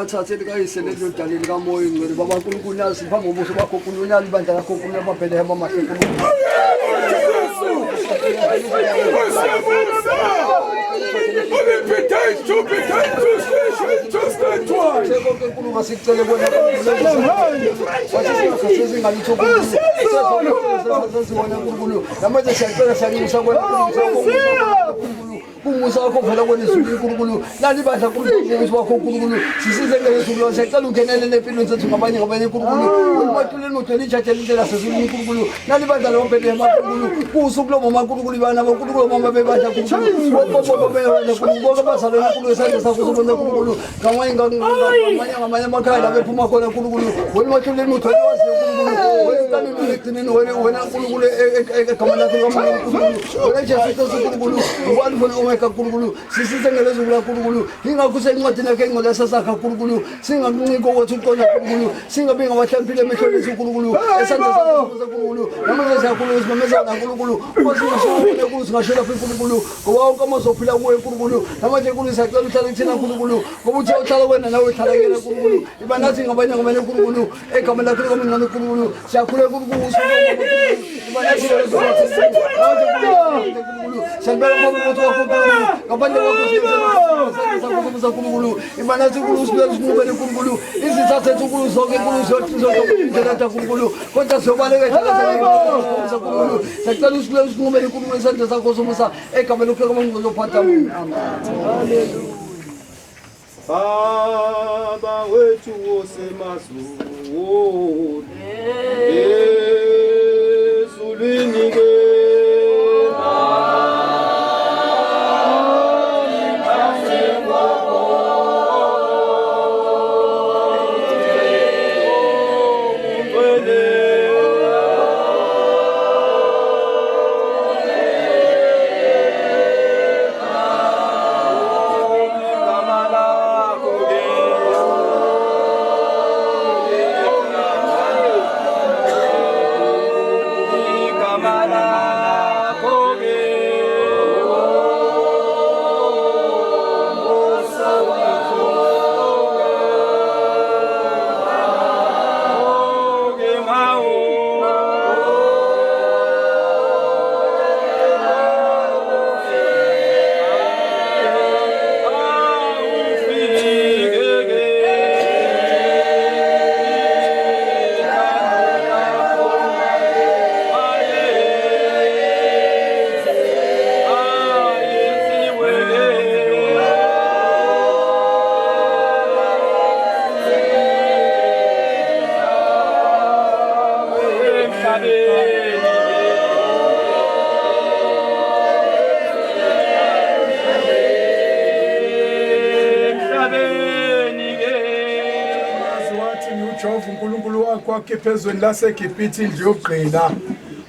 Satsili kaisele jotali ka moyo ngere baba kulukunya sifa moboso ba kokulunya libanda ko kunya ba pele hema makeko Kumusa ko phela kone suli kurukulu nali badla kurukulu wa kurukulu sisize ngeke sulo sekala ungenele nepilo zethu ngabanye kurukulu umatule notheli chatheli ndela sesuli kurukulu nali badla lo bebe makurukulu kusuku lo mama kurukulu bana kurukulu mama bebadla kurukulu bobo bebadla kurukulu basalo kurukulu sanje sakuzobona kurukulu ngamanye makhaya bephuma khona kurukulu umatule notheli wase kurukulu wesitani nithini wena kurukulu ekamana kurukulu wena jesu kurukulu ubani kurukulu sisize ngelezula kurukulu ingakuse incwadini yakhe engolesa sakha kurukulu singanciko wathi uqona kurukulu singabe ngabahlampile emehlweni kurukulu esandla sakho kurukulu namaze siyakhulu simemeza na kurukulu kwasingashona kusingashola kurukulu ngoba wonke amazophila kuwe kurukulu namaje kunisacela uhlala kuthina kurukulu ngoba uthi uhlala wena nawe uhlala kurukulu ibanathi ngabanye kurukulu egama lakho lomncane kurukulu siyakhule kurukulu ibanathi Sembara kapande wakusiza kurukulu imana zikulu sibele kurukulu izithathe zikulu zonke zokuzokuthela kurukulu kodwa sobaleke thela kurukulu secela usibele kurukulu isandla sakho somusa egama lokho ngizophatha haleluya Baba wethu osemazulu ezulwini Jehova uNkulunkulu wakho wakhipha ezweni laseGibhithe indlu yokugcina.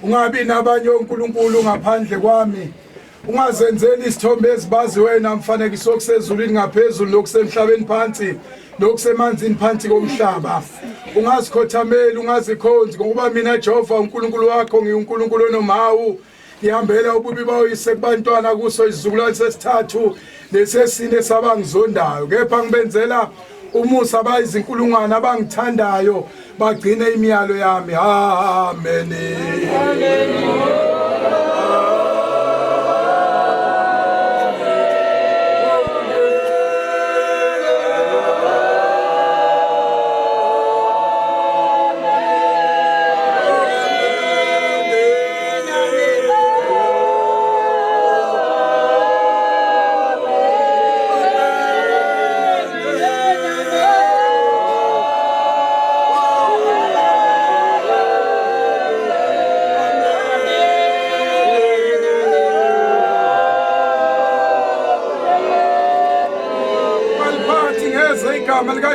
Ungabi nabanye onkulunkulu ngaphandle kwami. Ungazenzeli isithombe ezibaziwe namfanekiso okusezulwini ngaphezulu nokusemhlabeni phansi nokusemanzini phansi komhlaba. Ungazikhothameli ungazikhonzi ngoba mina Jehova uNkulunkulu wakho ngiuNkulunkulu onomawu. Ngihambela ububi bawuyise kubantwana kuso isizukulwane sesithathu nesesine sabangizondayo. Kepha ngibenzela umusa bayizinkulungwane abangithandayo bagcine imiyalo yami. Amen. Hallelujah.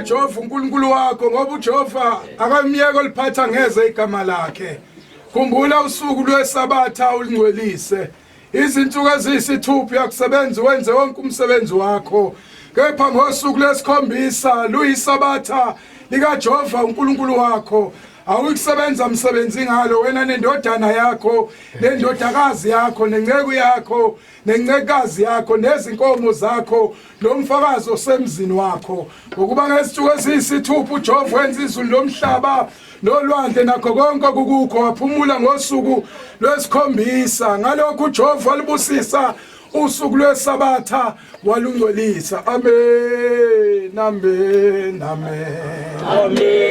Jehova uNkulunkulu wakho ngoba uJehova akamiyeko liphatha ngeze igama lakhe. Khumbula usuku lweSabatha ulingcwelise. Izinsuku eziyisithupha yakusebenza wenze wonke umsebenzi wakho. Kepha ngosuku lwesikhombisa luyiSabatha likaJehova uNkulunkulu wakho. Awukusebenza umsebenzi ngalo wena nendodana yakho, nendodakazi yakho, nenceku yakho, nencekazi yakho, nezinkomo zakho, nomfakazi osemzini wakho. Ngokuba ngezinsuku eziyisithupha uJehova wenza izulu lomhlaba nolwandle nakho konke kukukho, waphumula ngosuku lwesikhombisa. Ngalokho uJehova walibusisa usuku lweSabatha walungcolisa. Amen. Amen. Amen. Amen.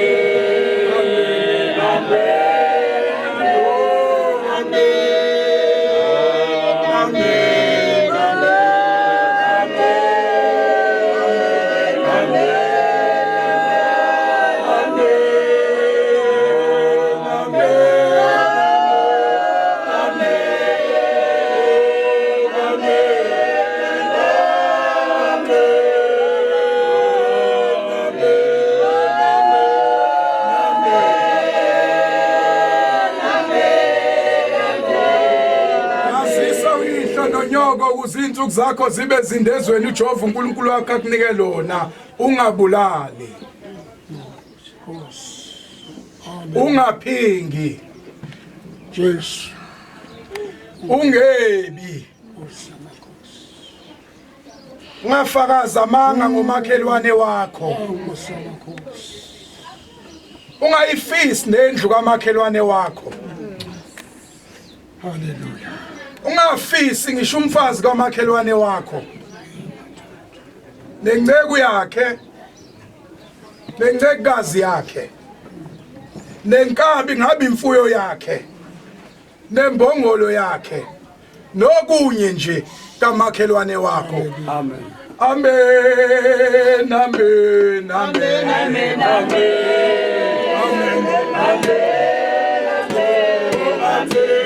Izinsuku zakho zibe zindezweni uJehova uNkulunkulu wakho akunike lona. Ungabulali, ungaphingi, Jesu, ungebi, ungafakaza amanga ngomakhelwane wakho, ungayifisi nendlu kamakhelwane wakho. Hallelujah. Ungafisi ngisho umfazi kamakhelwane wakho, nenceku yakhe, nencekazi yakhe, nenkabi ngabe imfuyo yakhe, nembongolo yakhe, nokunye nje kamakhelwane wakho. Amen. Amen. Amen. Amen. Amen. Amen. Amen. Amen.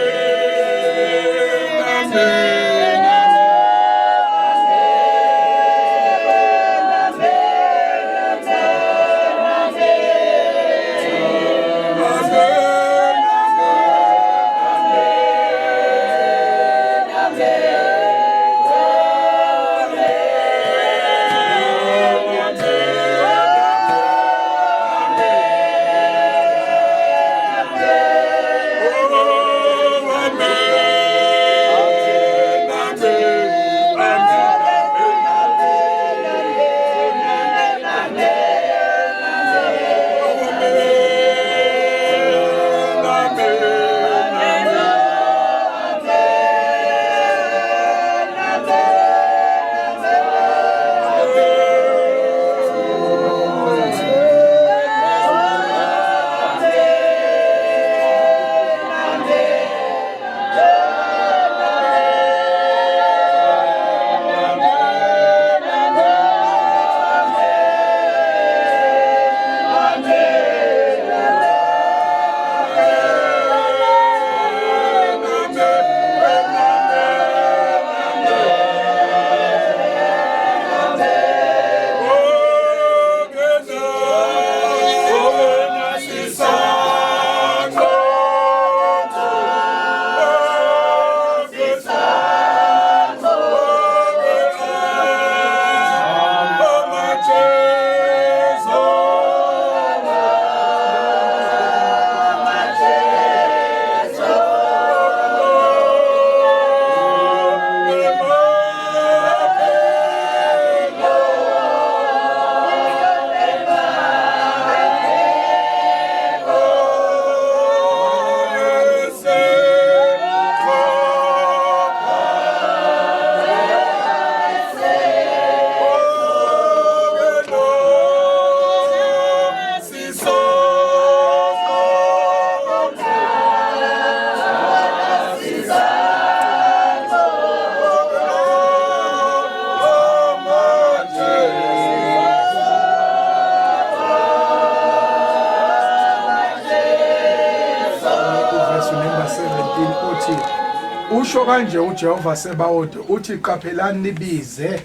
usho kanje uJehova Sebawothi uthi qaphelani nibize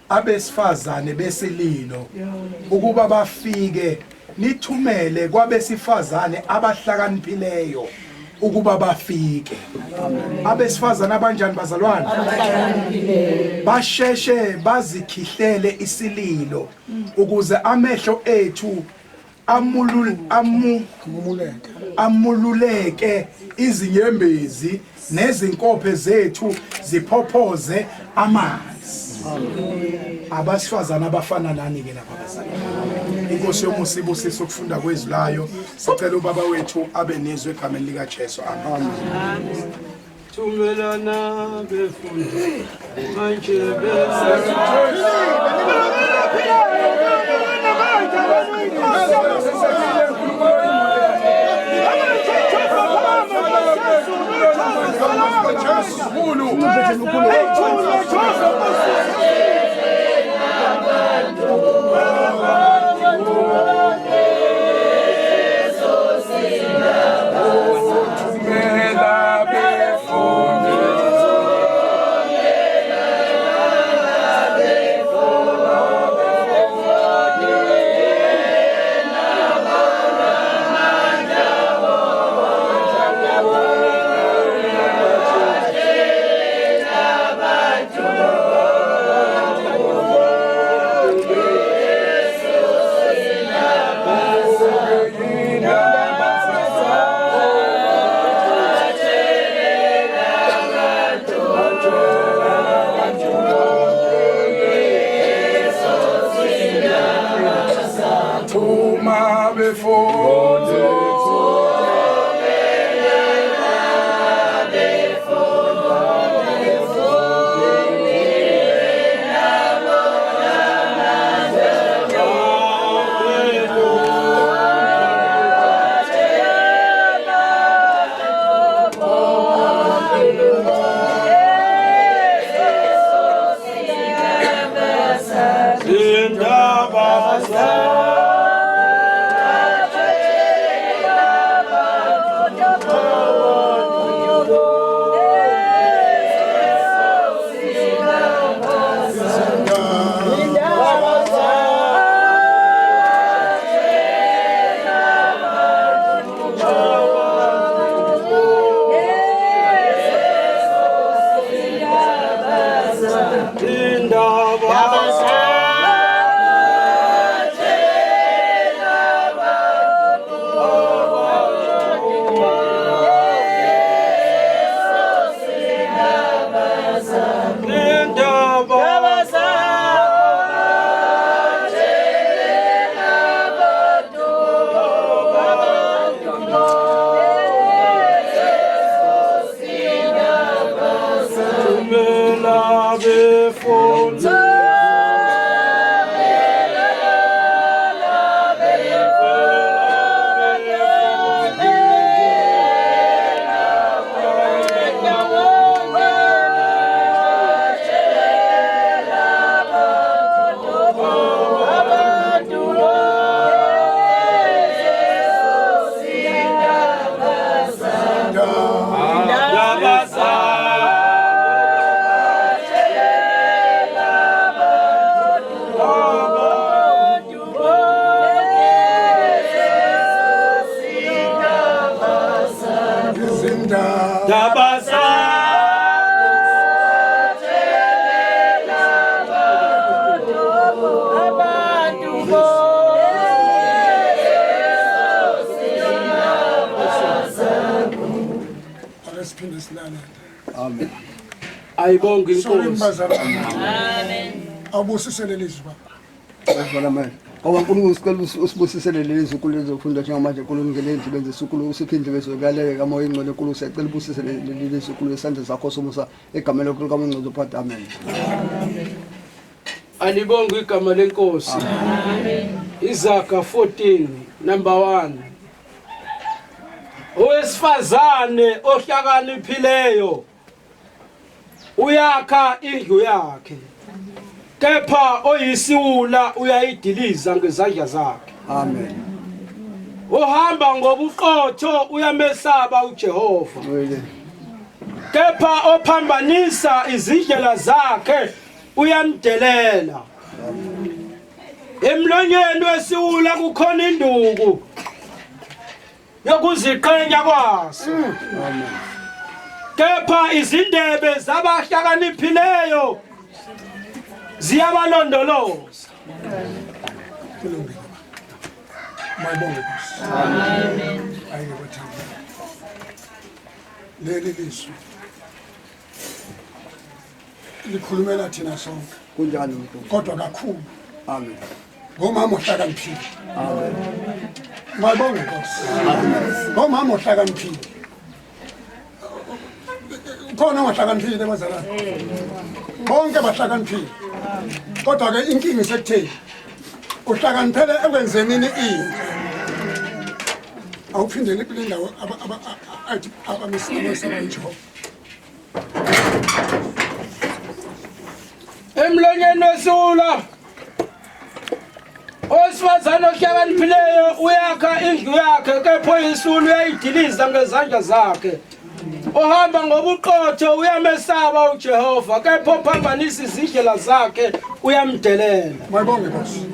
abesifazane besililo ukuba bafike nithumele kwabesifazane abahlakaniphileyo ukuba bafike. Abesifazane abanjani bazalwane? Basheshe bazikhihlele isililo ukuze amehlo ethu amululeke, izinyembezi nezinkophe zethu ziphophoze amanzi. Abasifazana abafana nani ke lapha bazalwane? Inkosi yomusa ibusise ukufunda kwezulayo. Sicela ubaba wethu abe nezwe egameni lika Jesu. Amen. Thumelana befundi manje Amen. Ayibonge inkosi. Amen. Awubusisele lizwi baba. Amen. Owankulunkulu sicela usibusisele lezi nkulu ezofunda njengamanje nkulu ngelezi benze sukulu usiphinde bezwekaleke kamoya ingcwele nkulu sicela ubusisele lezi nkulu esandla sakho somusa egameni lonkulu kaMngcozo phatha. Amen. Alibonge igama lenkosi. Amen. Izaga 14 number 1. Owesifazane ohlakaniphileyo uyakha indlu yakhe, kepha oyisiwula uyayidiliza ngezandla zakhe. Amen. Ohamba ngobuqotho uyamesaba uJehova, kepha ophambanisa izindlela zakhe uyamdelela. Emlonyeni wesiwula kukhona induku yokuziqhenya kwaso. Kepha izindebe zabahlakaniphileyo ziyabalondoloza. Mayibonge Nkosi. Amen. Ayikwathanda. Leli lizwi likhulumela thina sonke. Kunjalo Nkosi. Kodwa kakhulu Amen. ngomama ohlakaniphile. Amen. Mayibonge Nkosi. Ngomama ohlakaniphile. Khona ongahlakaniphile bazalwane. Bonke bahlakaniphile. Kodwa ke inkinga isekutheni uhlakaniphele ekwenzenini into. Awuphindele kule ndawo abamisabayijho. Emlonyeni wesiwula owesifazane ohlakaniphileyo uyakha indlu yakhe, kepha isiwula uyayidiliza ngezandla zakhe. Ohamba ngobuqotho uyamesaba uJehova, kepha ophambanisa izindlela zakhe uyamdelela. Mayibonge Nkosi.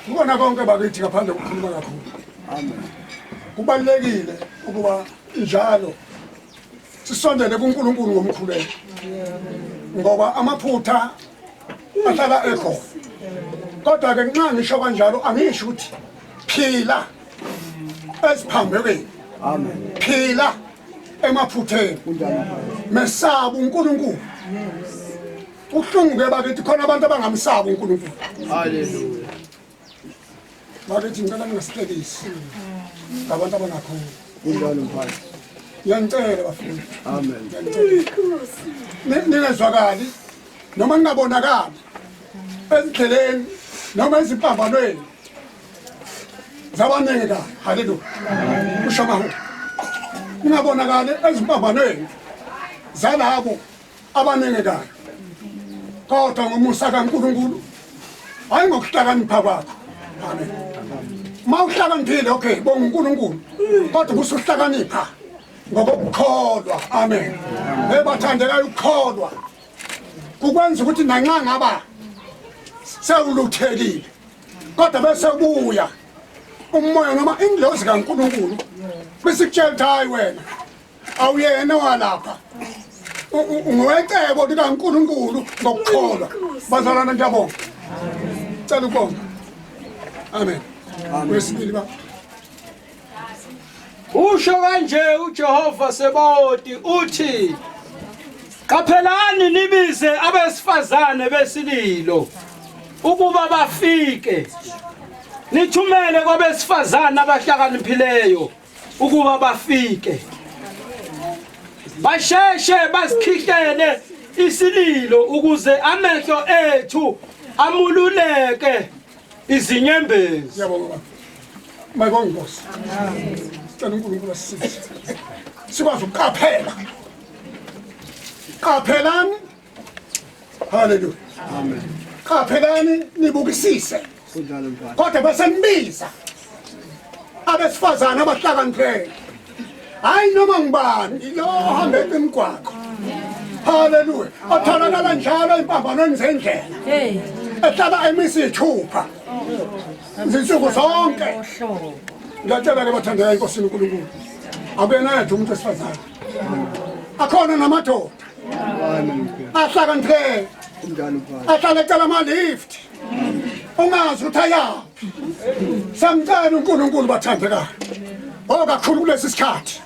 Ngibona konke bakithi ngaphandle kokukhuluma kakhulu. Amen. Kubalekile ukuba njalo sisondele kuNkulunkulu ngomkhuleko. Ngoba amaphutha ahlala ekhona. Kodwa ke nxa ngisho kanjalo angisho ukuthi phila esiphambekweni. Amen. Phila emaphutheni. Mesaba uNkulunkulu. Uhlungu ke bakithi khona abantu abangamsaba uNkulunkulu. Hallelujah. Bakithi ngicela ningasihlekisi ngabantu abangakhona. Kunjalo mfana. Ngiyacela bafuni. Amen. Ningezwakali noma ningabonakali ezindleleni noma eziphambanweni zabaningi ka. Haleluya. Usho mahu. Ningabonakali eziphambanweni zalabo abaningi ka. Kodwa ngomusa kaNkulunkulu hayi ngokuhlakanipha kwakho. Amen. Mawuhlakaniphile okay bonga uNkulunkulu kodwa usuhlakanipha ngokukholwa. Amen. Ebathandekayo ukukholwa kukwenza ukuthi nanxa ngaba sewuluthelile kodwa bese ubuya umoya noma indlozi kaNkulunkulu besikutshela ukuthi hayi wena awuyena walapha ungowecebo likaNkulunkulu ngokukholwa. Bazalwana ngiyabonga. Cela ukubonga. Amen. Wesibili ba. Usho kanje uJehova Sebaoti uthi, qaphelani nibize abesifazane besililo ukuba bafike, nithumele kwabesifazane abahlakaniphileyo ukuba bafike, basheshe basikhihlele isililo ukuze amehlo ethu amululeke izinyembezi. Ngiyabonga. Mayibonge Nkosi. Cela uNkulunkulu asisize. Sikwazi ukuqaphela. Qaphelani. Haleluya. Amen. Qaphelani nibukisise. Kunjalo mfana. Kodwa bese nibiza abesifazane abahlakaniphileyo. Hayi noma ngibani lo hambe emgwaqo. Haleluya. Otholakala njalo impambanweni zendlela. Ehlala emisi ithupha. Izinsuku zonke. Ngiyacela ke bathandekayo enkosini uNkulunkulu. Akuyena yedwa umuntu wesifazane. Akhona namadoda. Ahlakaniphileyo. Kunjalo mfana. Ahlala ecala ama-lift. Ungazi ukuthi ayaphi. Samcela uNkulunkulu bathandekayo. Kakhulu kulesi sikhathi.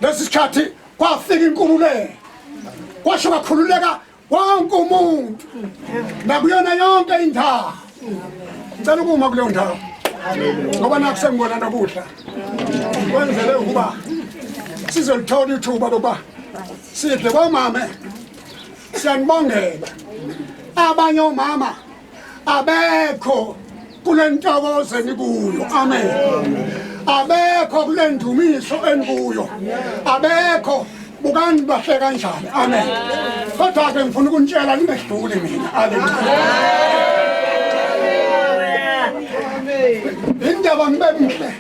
Lesi sikhathi kwafika inkululeko. Kwasho kakhululeka wonke umuntu. Nakuyona yonke indawo. Ngicela ukuma kuleyo ndawo. Ngoba nakho sengibona nokudla. Kwenzele ukuba sizolithola ithuba lokuba sidle komama. Siyanibongela. Abanye omama abekho kule ntokozo enikuyo. Amen. Abekho kule ndumiso enikuyo. Abekho bukani bahle kanjani. Amen. Kodwa ke ngifuna ukunitshela ningehluli mina. Haleluya. Indaba ngibemhle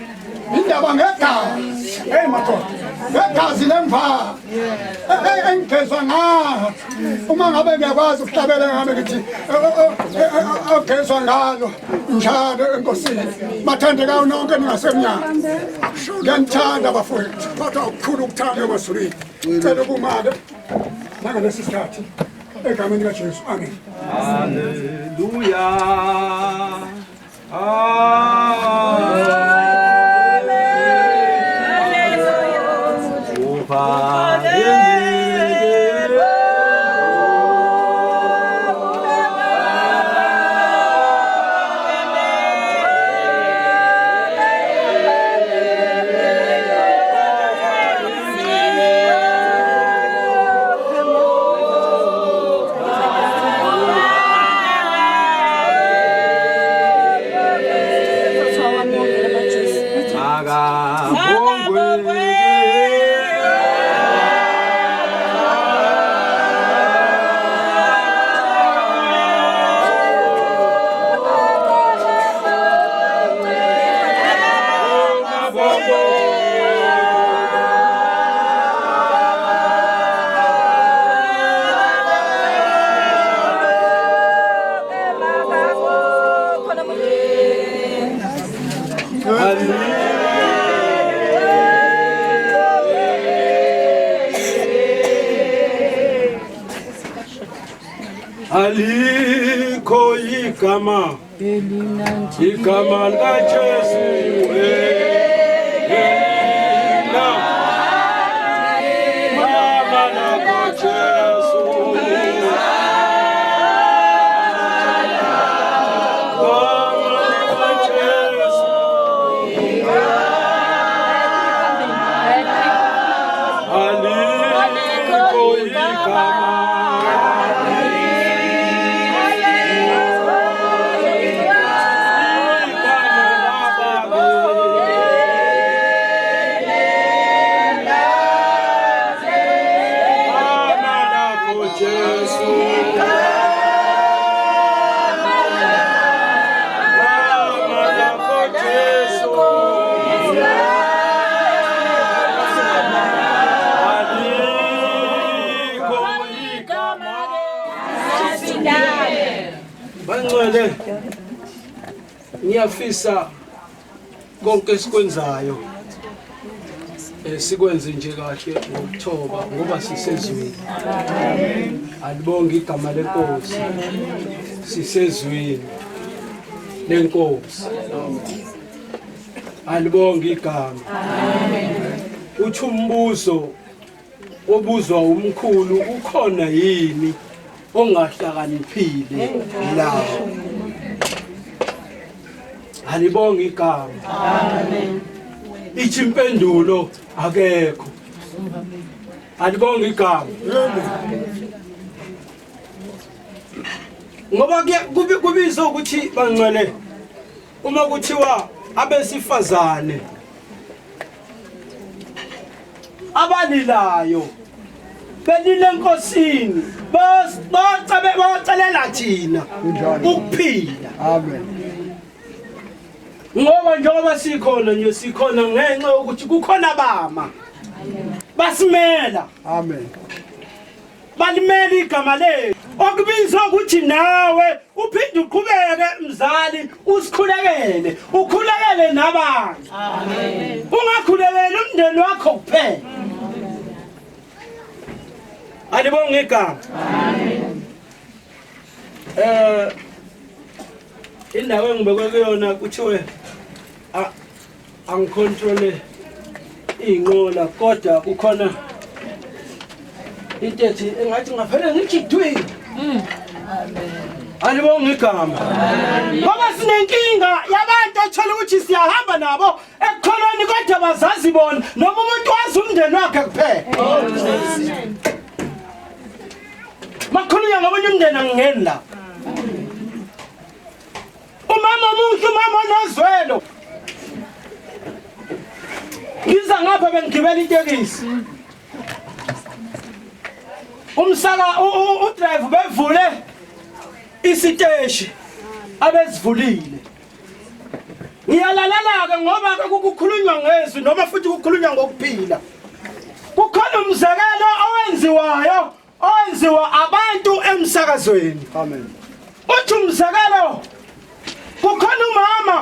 indaba ngegazi madoda ngegazi lemva engigezwa ngalo uma ngabe ngiyakwazi ukuhlabela ngabe ngithi ogezwa ngalo njalo enkosini bathandekayo nonke ningasemnyama ngiyanithanda bafowethu kodwa ukukhulu ukuthanda emasulwini cela kumake nangalesi sikhathi egameni likaJesu amen. Hallelujah. Aliko igama likaJesu Bangcwele ngiyafisa konke esikwenzayo sikwenze nje kahle ngokuthoba ngoba sisezweni. Alibonge igama lenkosi. Sisezweni lenkosi. Alibonge igama. Uthi umbuzo obuzwa umkhulu ukhona yini ongahlakaniphile lawo. Alibonge igama. Amen. Ithi impendulo akekho. Alibonge igama. Ngoba kubiza ukuthi Bangcwele uma kuthiwa abesifazane abalilayo belile enkosini bacelela thina ukuphila. Amen. Ngoba njengoba sikhona nje sikhona ngenxa ukuthi kukhona bama basimela. Amen. Balimela igama lethu okubizwa ukuthi nawe uphinde uqhubeke mzali usikhulekele ukhulekele nabanye. Amen. Ungakhulekeli umndeni wakho kuphela. Alibonge igama. Amen. Indawo engibekwe kuyona kuthiwe angicontrole inqola kodwa kukhona into ethi engathi ngaphela ngijidwini. Amen. Alibonge igama. Ngoba sinenkinga yabantu othola ukuthi siyahamba nabo ekukholweni kodwa bazazi bona noma umuntu wazi umndeni wakhe kuphela. Makhulunya ngabonye umndeni angingeni la. Umama muhle, umama onozwelo. Ngiza ngapha bengigibela itekisi. Umsaka udrive bevule isiteshi abesivulile. Ngiyalalela-ke ngoba-ke kukhulunywa ngezwi noma futhi kukhulunywa ngokuphila. Kukhona umzekelo owenziwa abantu emsakazweni. Amen. Uthi umzekelo, kukhona umama,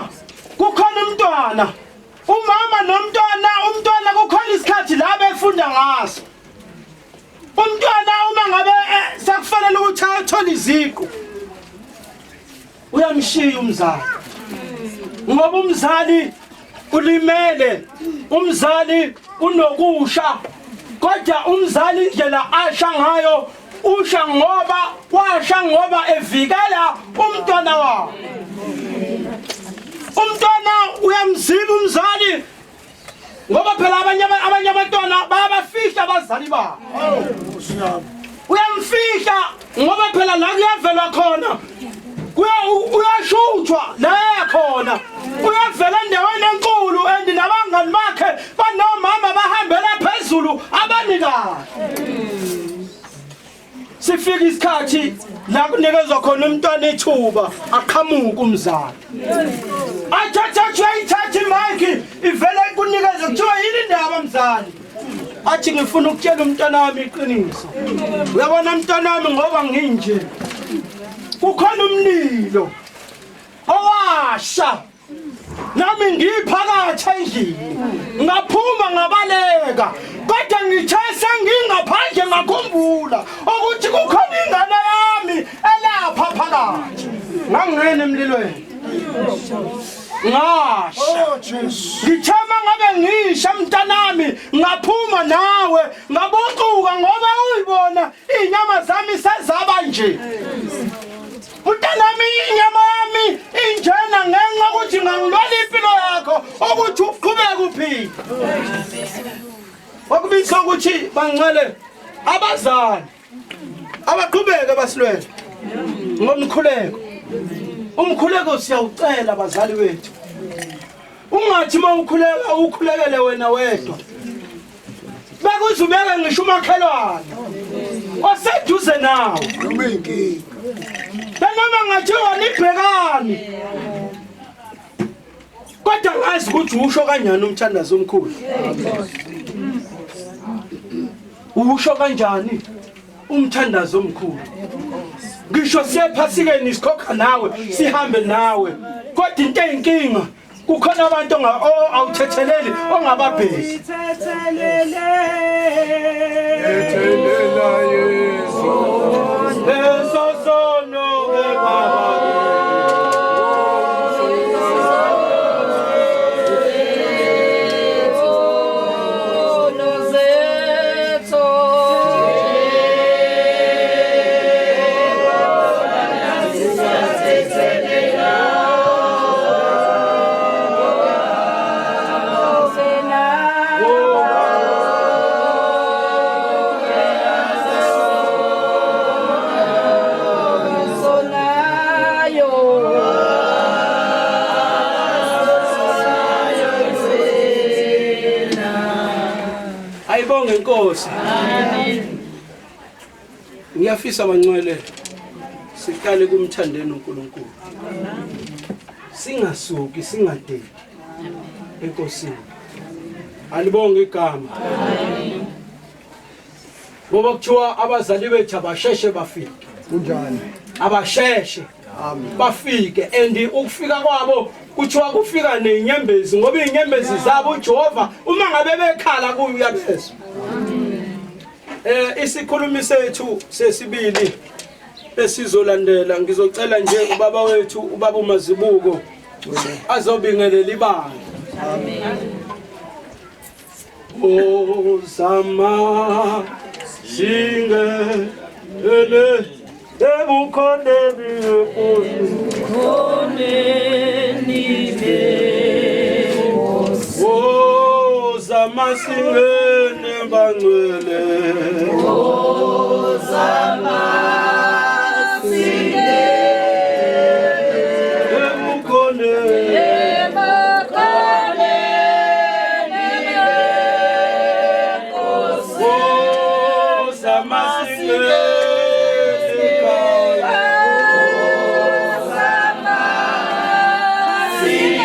kukhona umntwana. Umama nomntwana kukhona isikhathi la befunda ngaso. Umntwana uma ngabe sekufanele ukuthi athole iziqu, uyamshiya umzali. Ngoba umzali ulimele, umzali unokusha, kodwa umzali indlela asha ngayo washa ngoba evikela umntwana wakhe. Umntwana uyamziba umzali ngoba phela abanye abantwana bayabafihla abazali babo. Uyamfihla ngoba phela la kuyavela khona uyashuthwa la khona, uyavela endaweni enkulu and nabangani bakhe banomama bahambela phezulu abanikazi. Sifika isikhathi la kunikezwa khona umntwana ithuba aqhamuka umzali. Ayithatha imayiki ivele kunikeze kuthiwa yini indaba mzali. Athi ngifuna ukutshela umntwana wami iqiniso. Uyabona umntwana wami ngoba nginje. Kukhona umlilo owasha nami ngiphakathi endlini, ngaphuma ngabaleka, kodwa ngithe sengingaphandle ngakhumbula ukuthi kukhona ingane yami elapha phakathi. Ngangena emlilweni ngasha, ngithema ngabe ngisha mntanami, ngaphuma nawe ngabucuka ngoba uyibona inyama zami sezaba nje. Mntanami inyama yami injena ngenxa ukuthi ngangilwela impilo yakho ukuthi uqhubeke uphile. Wakubisa ukuthi bangcwele abazali abaqhubeke basilwele ngomkhuleko. Umkhuleko siyawucela abazali wethu. Ungathi mawukhuleka ukhulekele wena wedwa. Bekuzubeke ngisho umakhelwane oseduze nawe. Noma ngathiwa nibhekani, kodwa ngazi ukuthi usho kanjani umthandazo omkhulu. Usho kanjani umthandazo omkhulu. Ngisho siyephasikeni sikhokha nawe, sihambe nawe, kodwa into eyinkinga kukhona abantu awuthetheleli ongababheki. Nkosi. Amen. Ngiyafisa abangcwele siqale kumthandeni uNkulunkulu. Singasuki singadeli. Enkosini. Alibonge igama. Amen. Ngoba kuthiwa abazali bethu abasheshe bafike. Kunjani? Abasheshe. Amen. Bafike and ukufika kwabo kuthiwa kufika nenyembezi ngoba inyembezi zabo uJehova uma ngabe bekhala kuya phezulu. Isikhulumi sethu sesibili esizolandela ngizocela nje ubaba wethu ubaba uMazibuko azobingelela ibandla. Amen. O sama singe ele ebukhoneni ebukhoneni o sama singe bangcwele o sama singe ebukhoneni o sama singe Amen.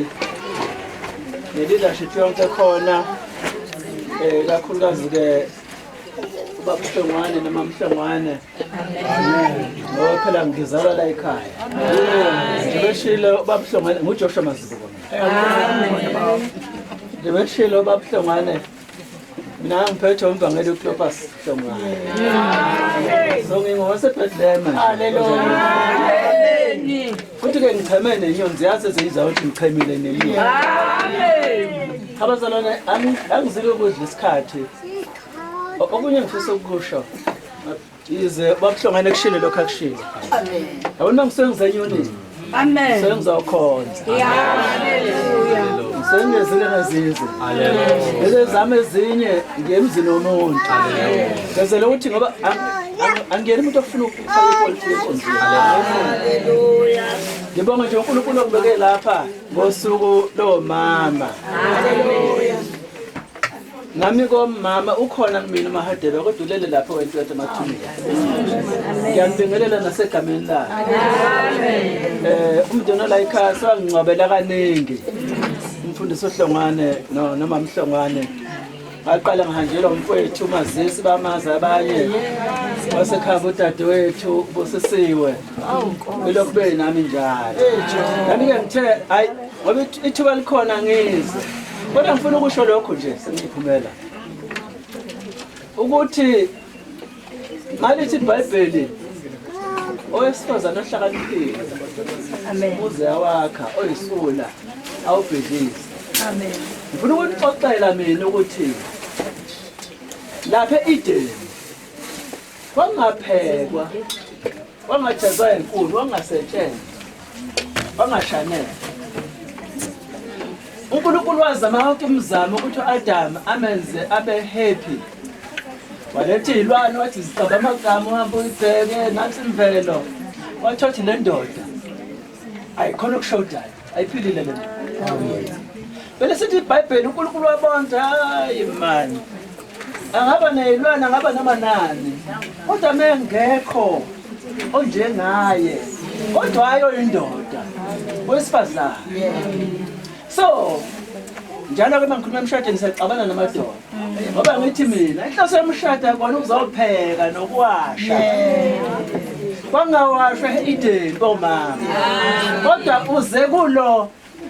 inkosi ne-leadership yonke khona kakhulukazi ke ubaba Mhlongwane noma Mhlongwane ngoba phela ngizalwa la ekhaya ngibeshilo ubaba Mhlongwane nguJoshua Mazibuko ngibeshilo ubaba Mhlongwane mina ngiphethe umbangeli uClopas Mhlongwane so ngingowasebhedlema haleluya futhi ke ngicheme nenyonzi yazi seyizawuthi ngichemile nenyonzi abazalwane angizike ukudla isikhathi okunye ngifisa ukusho ize babuhlongane kushilo lokho akushilo amen yabona ngisengizenyonini amen sengizawukhonza haleluya sengezile ngezizwe haleluya lezizame ezinye ngemzini womuntu haleluya ngezela ukuthi ngoba angiyeni umuntu ofuna ukufaka ipolitiki haleluya ngibonga nje uNkulunkulu okubeke lapha ngosuku lo mama haleluya nami komama ukhona kumina uMahadebe kodwa ulele lapho wentwethe emathuneni ngiyambingelela nasegameni lakhe amen umntwana la ekhaya sangcwabela kaningi umfundisi oHlongwane noma Mhlongwane aqala ngihanjelwa umfowethu uMazisi bamaza abanye wasekhaya udadewethu bosisiwe belokhu benami njalo nami ke ngithe hayi ngoba ithuba likhona ngize kodwa ngifuna ukusho lokho nje sengiphumela ukuthi malithi iBhayibheli owesifazana ohlakaniphile amen uze awakha oyisula awubhidlise amen ngifuna ukuxoxela mina ukuthi lapha eEden kwangaphekwa kwangajazwa inkulu kwangasetshenzwa kwangashanela uNkulunkulu wazama yonke imizamo ukuthi uAdam amenze abe happy waletha izilwane wathi zicaba amagama uhamba uyibheke nathi imvelo wathothi le ndoda ayikhona ukushodayo ayiphilile le ndoda bese sithi iBhayibheli uNkulunkulu wabonza hayi man angaba nezilwane angaba namanani kodwa mengekho onjengaye kodwa hayo indoda wesifazana so njalo ke mangikhuluma emshadweni siyaqabana namadoda ngoba ngithi mina inhloso yomshado yakona ukuzopheka nokuwasha kwangawashwa eEden bomama kodwa uze kulo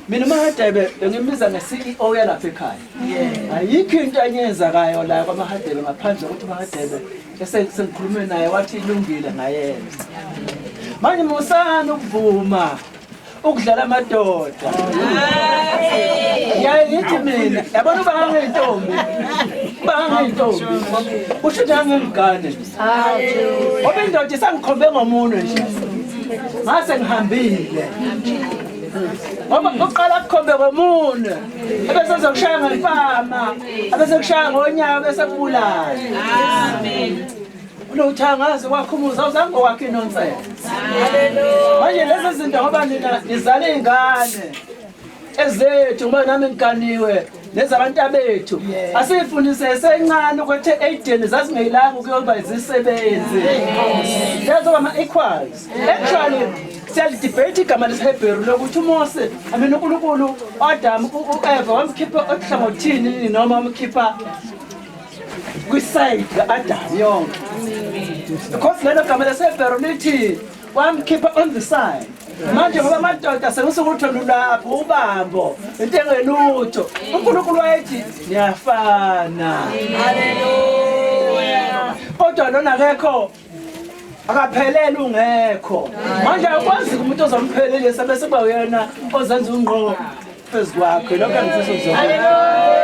mina uMahadebe ngimbiza nge-CEO yalapha ekhaya ayikho into anyenzakayo la kwaMahadebe ngaphandle ukuthi uMahadebe sengikhulume naye wathi ilungile ngayenza manje musana ukuvuma ukudlala amadoda yayithi mina yabona ubangengeyintombi usho ukuthi angengigane ngoba indoda isangikhombe ngomunwe nje ngase ngihambile ngoba uqala kukhombe ngomunwe ebese uzokushaya ngempama ebese kushaya ngonyaka bese kubulala amen unothangaze wakhumuza uzange wakhe nonsense haleluya manje lezi zinto ngoba nina nizala izingane ezethu ngoba nami ngikaniwe nezabantu bethu asifundise esencane ukuthi eEden zazingeyilanga ukuyoba izisebenzi lezo ama equals actually siyalidebate igama lesiHebheru lokuthi uMose amina uNkulunkulu uAdam uEva wamkhipha ehlangothini noma wamkhipha kwiside kaAdam yonke because lelo gama lesiHebheru lithi wamkhipha on the side manje ngoba amadoda sengisukuthola lapho ubambo into engenutho uNkulunkulu wayethi niyafana haleluya kodwa lona akekho akaphelele ungekho manje akwazi umuntu ozomphelelisa bese kuba uyena ozenza ungqo phezukwakhe lokho angifisa ukuzona haleluya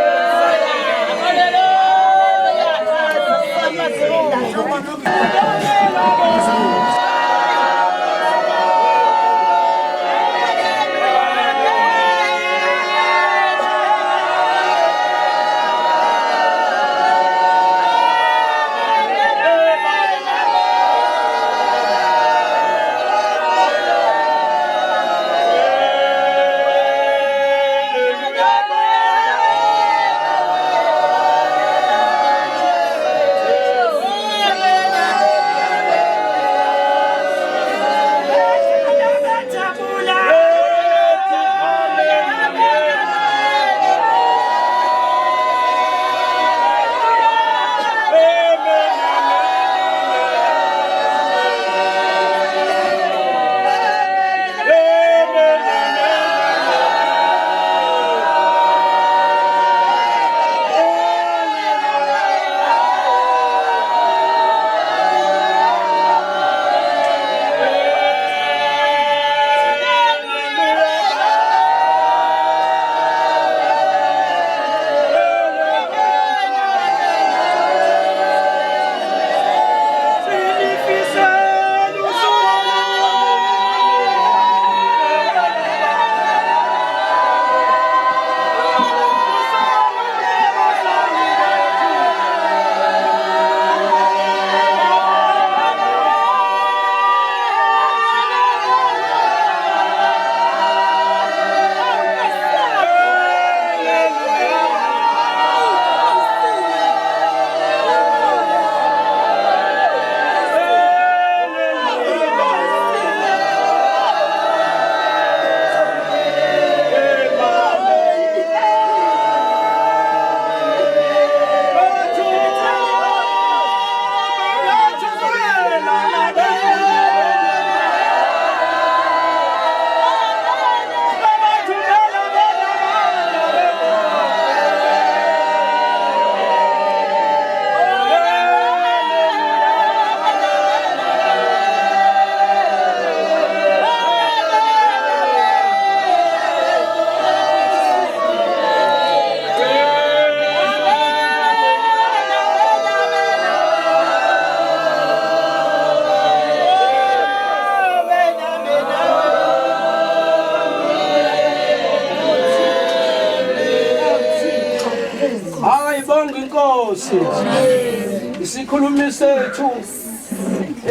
Nkosi. Isikhulumi sethu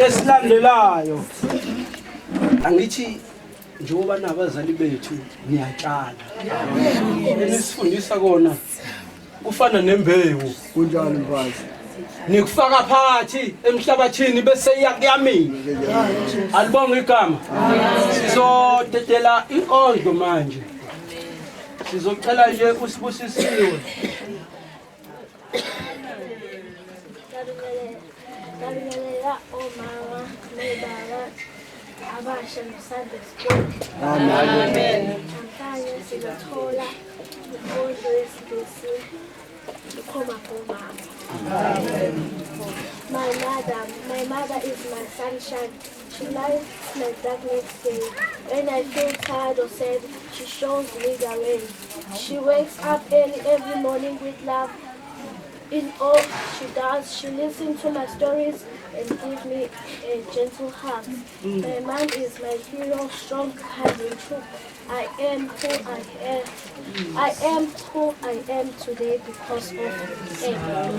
esilandelayo. Angithi njengoba nabazali bethu niyatshala. Nisifundisa kona kufana nembewu kunjalo mfazi. nikufaka phakathi emhlabathini bese iyakuyamina. Alibonga igama. Sizodedela inkondlo manje. Sizocela nje usibusisiwe. Ngabingelela omama nebaba abasha no-Sunday School. Amen. Namhlanje sizothola inkondlo yesiNgisi ikhoma kumama. My mother is my sunshine. She lights my darkness day. When I feel tired or sad, she shows me the way. She wakes up early every morning with love. In all she does, she listens to my stories and gives me a gentle hug. My mom is my hero, strong, kind, and true. I am who I am. I am who I am today because of her.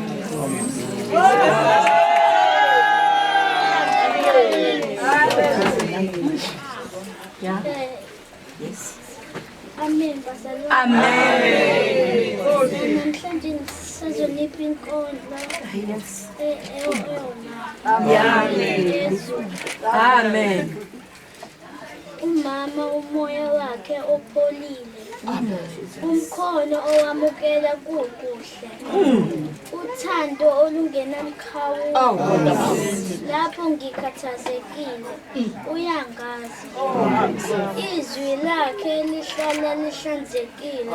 Amen. Amen. Namhlanje sizonipha inkondlo. Amen. Umama umoya wakhe opholile. Umkhono owamukela kukuhle. Uthando olungenamkhawulo. Lapho ngikhathazekile uyangazi. Izwi lakhe lihlala lihlanzekile.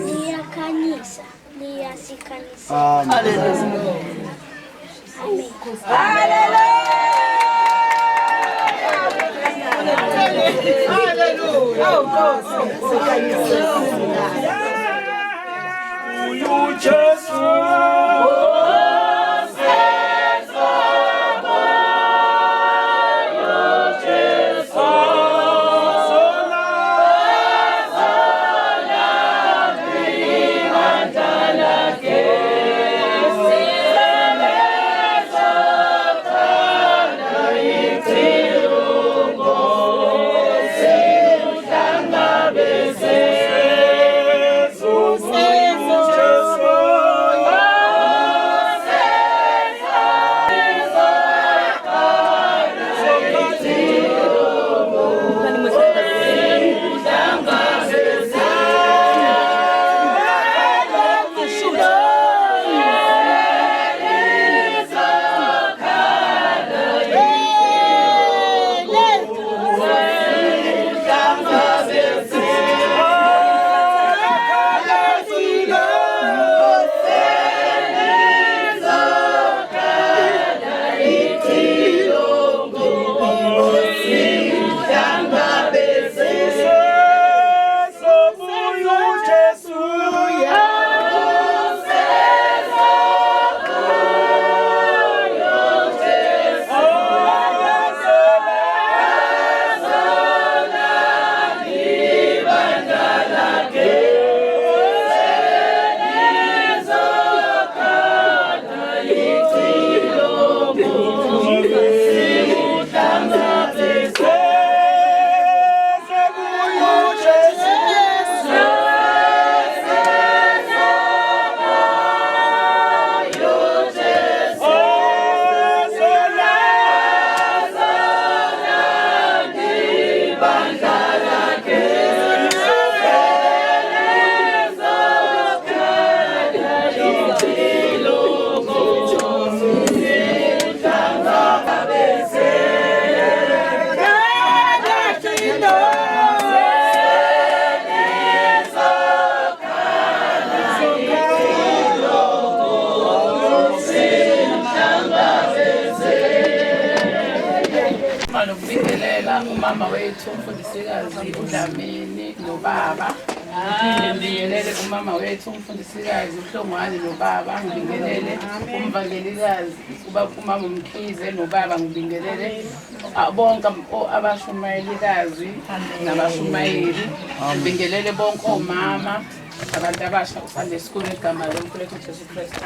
Liyakhanyisa, liyasikhanyisa. Amen. Umama wethu umfundisikazi uDlamini nobaba. Ngibingelele umama wethu umfundisikazi uHlongwane nobaba. Ngibingelele umvangelikazi umama uMkhize nobaba. Ngibingelele bonke abashumayelikazi nabashumayeli. Ngibingelele bonke omama abantu abasha uSunday School egama loMfowethu Jesu Kristu.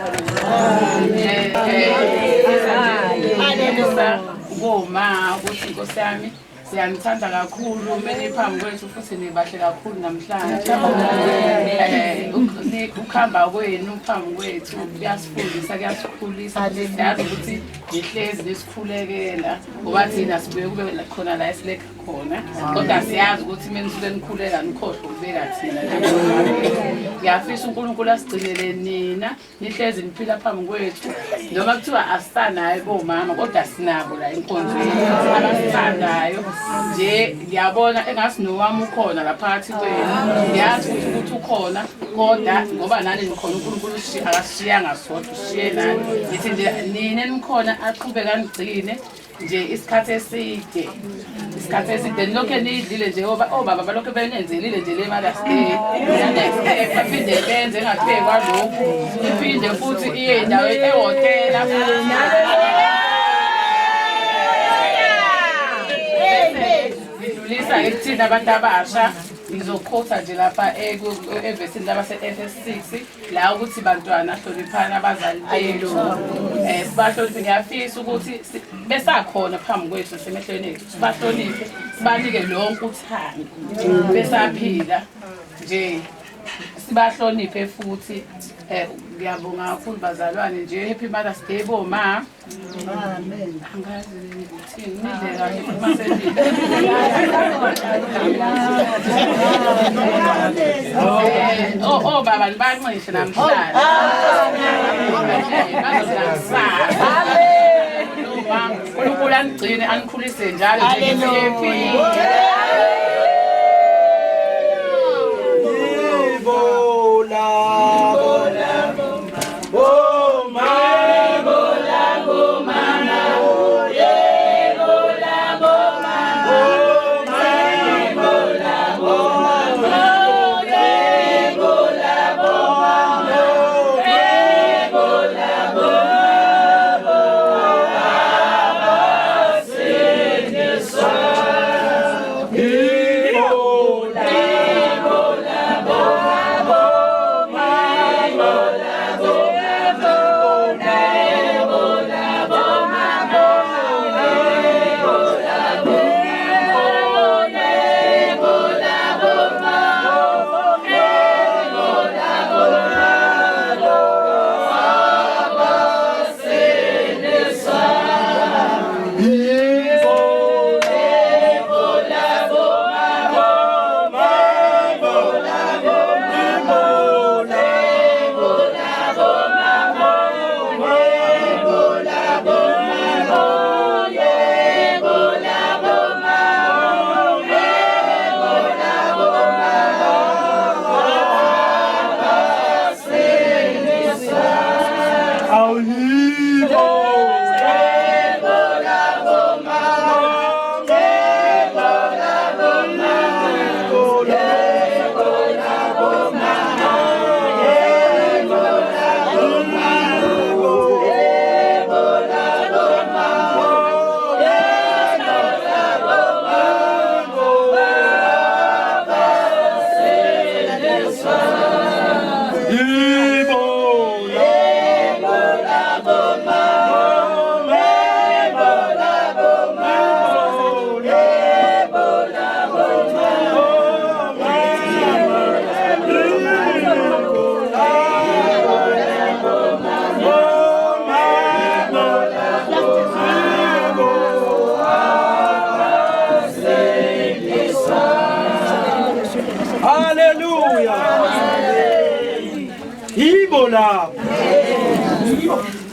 Ngoma ukuthi Nkosi yami siyanithanda kakhulu manje phambi kwethu futhi nibahle kakhulu namhlanje. Ukuhamba kwenu phambi kwethu kuyasifundisa kuyasikhulisa siyazi ukuthi nihlezi nisikhulekela ngoba thina sibuye kube khona la esileka khona kodwa siyazi ukuthi menisuke nikhulela nikhohle ukubeka thina. Ngiyafisa uNkulunkulu asigcinele nina nihlezi niphila phambi kwethu noma kuthiwa asithandayo bomama kodwa sinabo la enkonzweni abasithandayo nje ngiyabona engasi nowami ukhona la phakathi kwenu ngiyazi ukuthi ukhona kodwa ngoba nani nikhona uNkulunkulu akasishiyanga sodwa ushiye nani nithi nje nina nikhona aqhubeka nigcine nje isikhathi eside lokho nidlile nje obaba balokho benenzelile nje le Mother's Day baphinde benze engapheki kwalokhu iphinde futhi iye endaweni ehotela ngidlulisa ekuthina abantu abasha ngizokhotha nje lapha evesini labase FS6 la ukuthi bantwana hloniphana abazali bethu sibahloniphe ngiyafisa ukuthi besakhona phambi kwethu semehlweni ethu sibahloniphe sibanike lonke uthando besaphila nje sibahloniphe futhi ngiyabonga kakhulu bazalwane nje happy Mother's Day bomama. Amen. Angazi ukuthi nidle kahle kumasendile. Baba nibanxishe namhlanje. Amen. uNkulunkulu anigcine anikhulise njalo nje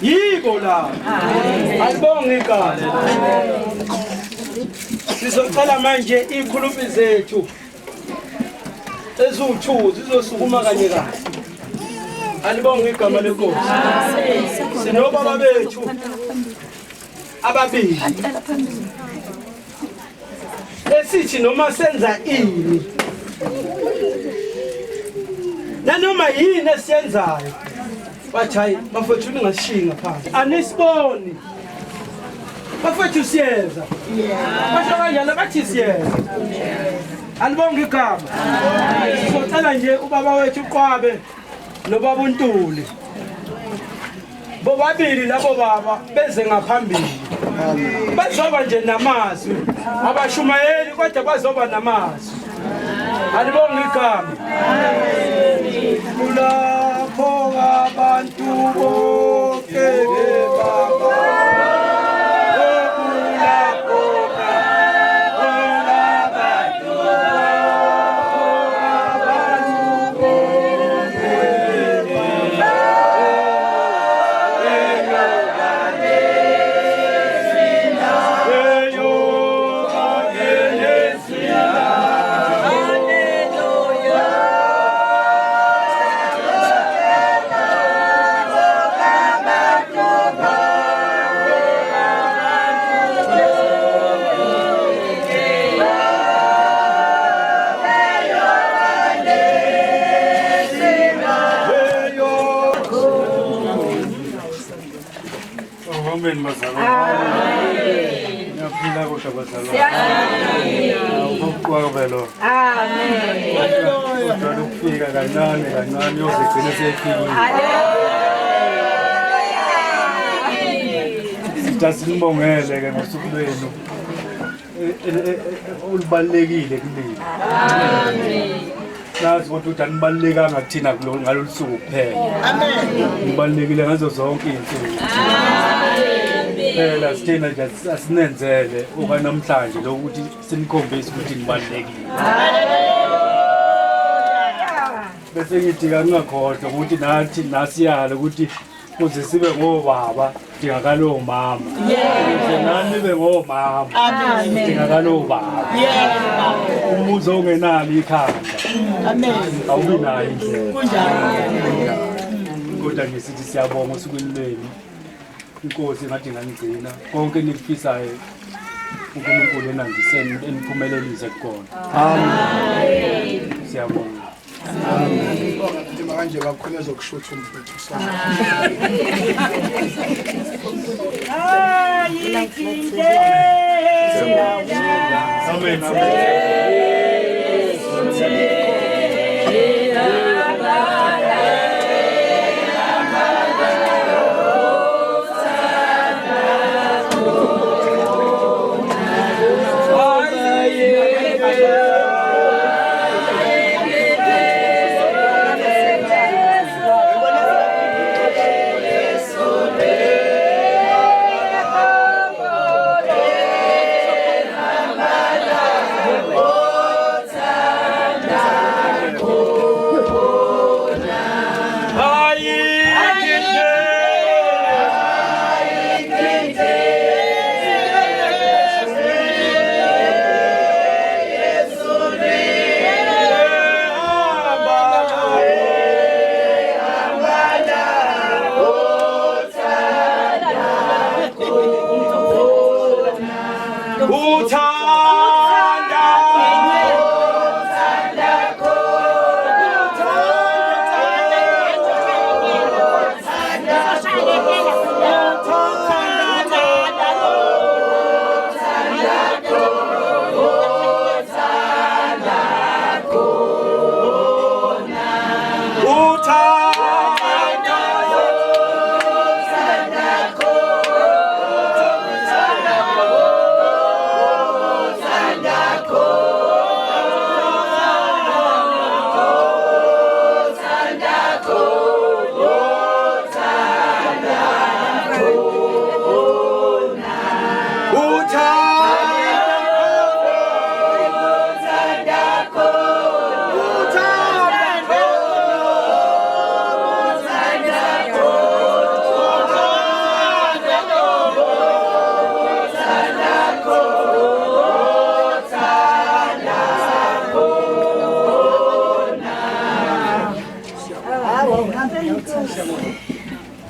Yibola. Ayibonge igama. Sizocela manje ikhulumi zethu eziwu2 zizosukuma kanye kanye. Alibonge igama lenkosi. Sinobaba bethu ababili. Esithi noma senza ini. Nanoma yini esiyenzayo. Bathi hayi bafethu ningashinga phansi anisiboni bafethu siyeza basho kanjalo bathi siyeza Alibonge igama. Sizocela nje ubaba wethu uQwabe nobaba uNtuli. Bobabili labo baba beze ngaphambili. Bazoba nje namazwi. Abashumayeli kodwa bazoba namazwi. Alibonge igama. Kulapho abantu bonke baba. Amen bazalwane. Ngiyaphila kodwa bazalwane. Ukwabelo. Amen. Kodwa ukufika kancane yozigcina seyifikile. Sitasimbongele ke ngosuku lwenu. Olubalekile kuleli. Amen. Nazi ukuthi udanibalekanga kuthina ngalolu suku kuphela. Amen. Ubalekile ngazo zonke izinto. Phela sithina nje asinenzele okwanamhlanje lokuthi sinikhombise ukuthi nibalekile. Bese ngithi kangakhohlwa ukuthi nathi nasiyala ukuthi kuze sibe ngobaba dingakalo mama. Yebo. Nani be ngomama. Amen. Dingakalo baba. Yebo. Umuzi ongenalo ikhanda. Amen. Awubinayo indlela. Kunjalo. Kodwa ngisithi siyabonga usukwini lwenu. Inkosi ngathi ngangigcina konke nikufisayo uNkulunkulu enandiseni eniphumelelise kukona. Amen. Siyabonga. Amen. Ngibonga kanje kakhulu ezokushutha umfethu sana. Amen. Amen.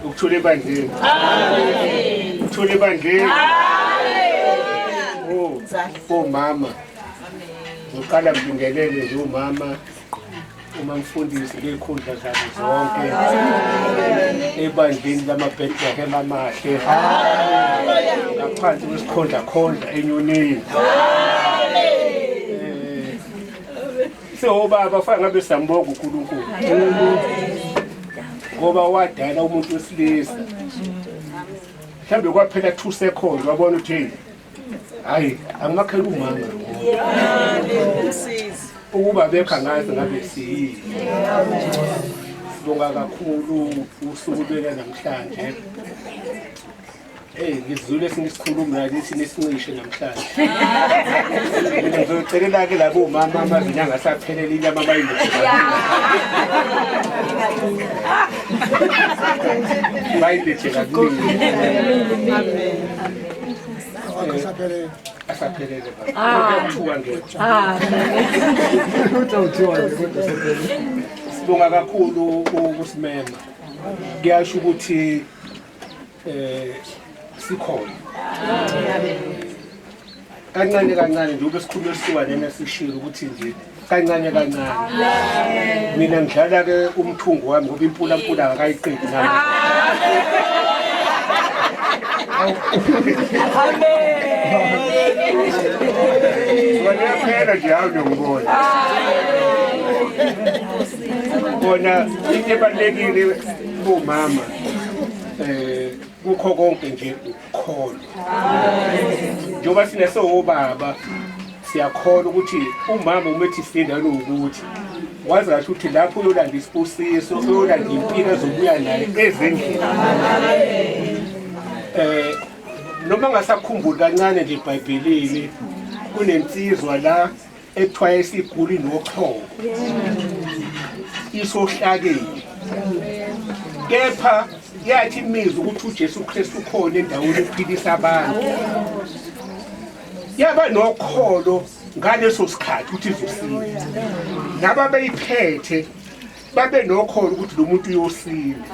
Uthule bandleni. Amen. Uthule bandleni. Amen. Oh mama. Uqala mbingelele nje umama uma mfundisi lekhundla zabo zonke. Ebandleni lamabhedla amahle. Ngaphansi kwesikhondla enyoneni. Sewobaba fanele ngabe siyambonga uNkulunkulu. Ngoba wadala umuntu wesilisa. Mhlambe kwaphela 2 seconds wabona ukuthi hey hayi angimakhela umama. Ukuba bekha ngazi ngabe siyini. Sibonga kakhulu usuku lwela namhlanje. Ngizwile esingisikhuluma lakithi nesincishe namhlanje. Mina ngizocelela ke labo mama amazinyanga saphelelile amabayini. Bayilethe kakhulu. Asaphelele baba. Sibonga kakhulu ukusimema. Ngiyasho ukuthi sikhona. Kancane kancane nje ube sikhulu esiwa nena sishilo ukuthi nje kancane kancane. Mina ngidlala ke umthungu wami ngoba impula akayiqedi nami. Wena phela nje awungibona. Bona into ebalekile bomama kukho konke nje ukukholo. Njengoba sinesobaba siyakholwa ukuthi umama umethi sindalo ukuthi wazi kahle ukuthi lapho uyolanda isibusiso uyolanda impilo ezobuya naye ezendlini. Noma ngasakhumbula kancane nje eBhayibhelini kunensizwa la ekuthiwa esiguli noxhobo. Isohlakeni. Kepha yathi imizwa ukuthi uJesu Kristu ukhona endaweni ephilisa abantu. Yaba nokholo ngaleso sikhathi ukuthi izosila. Naba beyiphethe babe nokholo ukuthi lo muntu uyosila.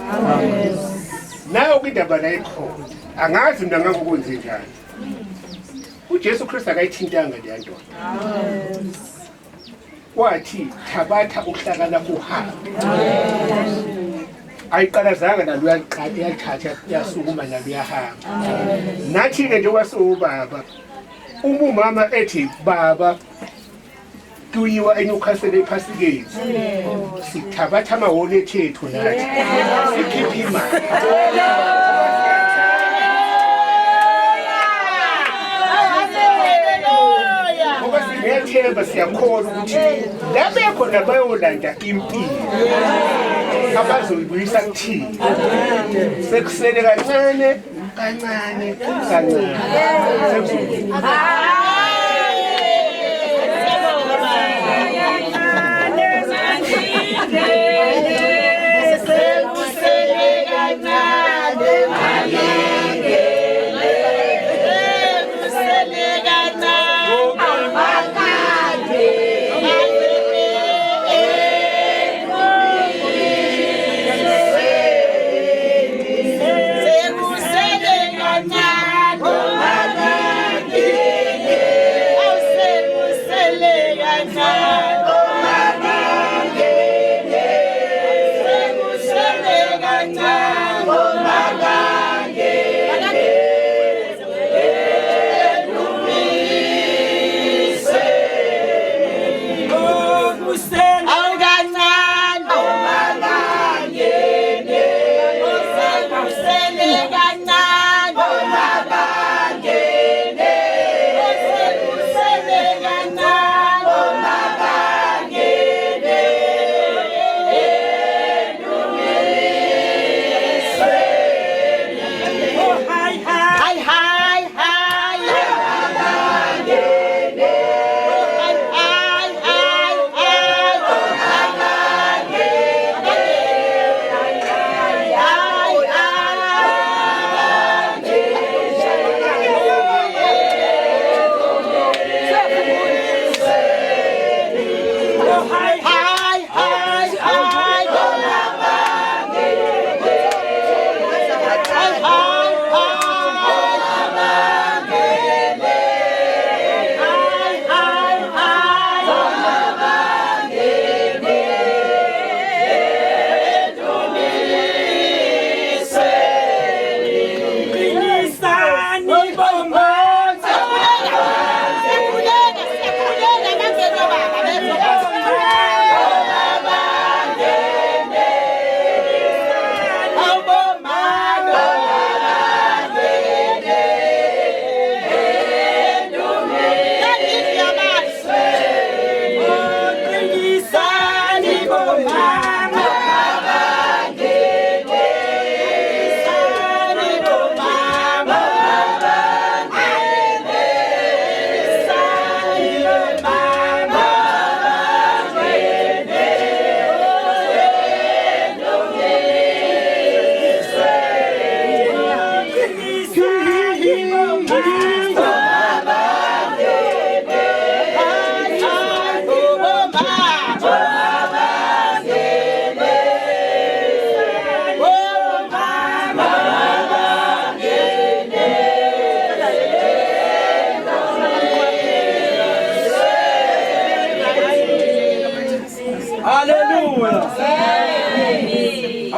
Nayo indaba la ikhona. Angazi mina ngakwenze njani. uJesu Kristu akayithintanga le nto. Wathi thabatha uhlakana kuhamba. Ayiqalazanga nalo yathatha yasukuma nalo yahamba. Nathi ke nje wasubaba umama ethi baba tuyiwa eNewcastle ePhasikeni sithabatha amaholo ethu nathi sikhipha imali. Ngiyethemba siyakholwa ukuthi labekho nabayolanda impilo abazoyibuyisa kuthini sekusele kancane kancane kancane.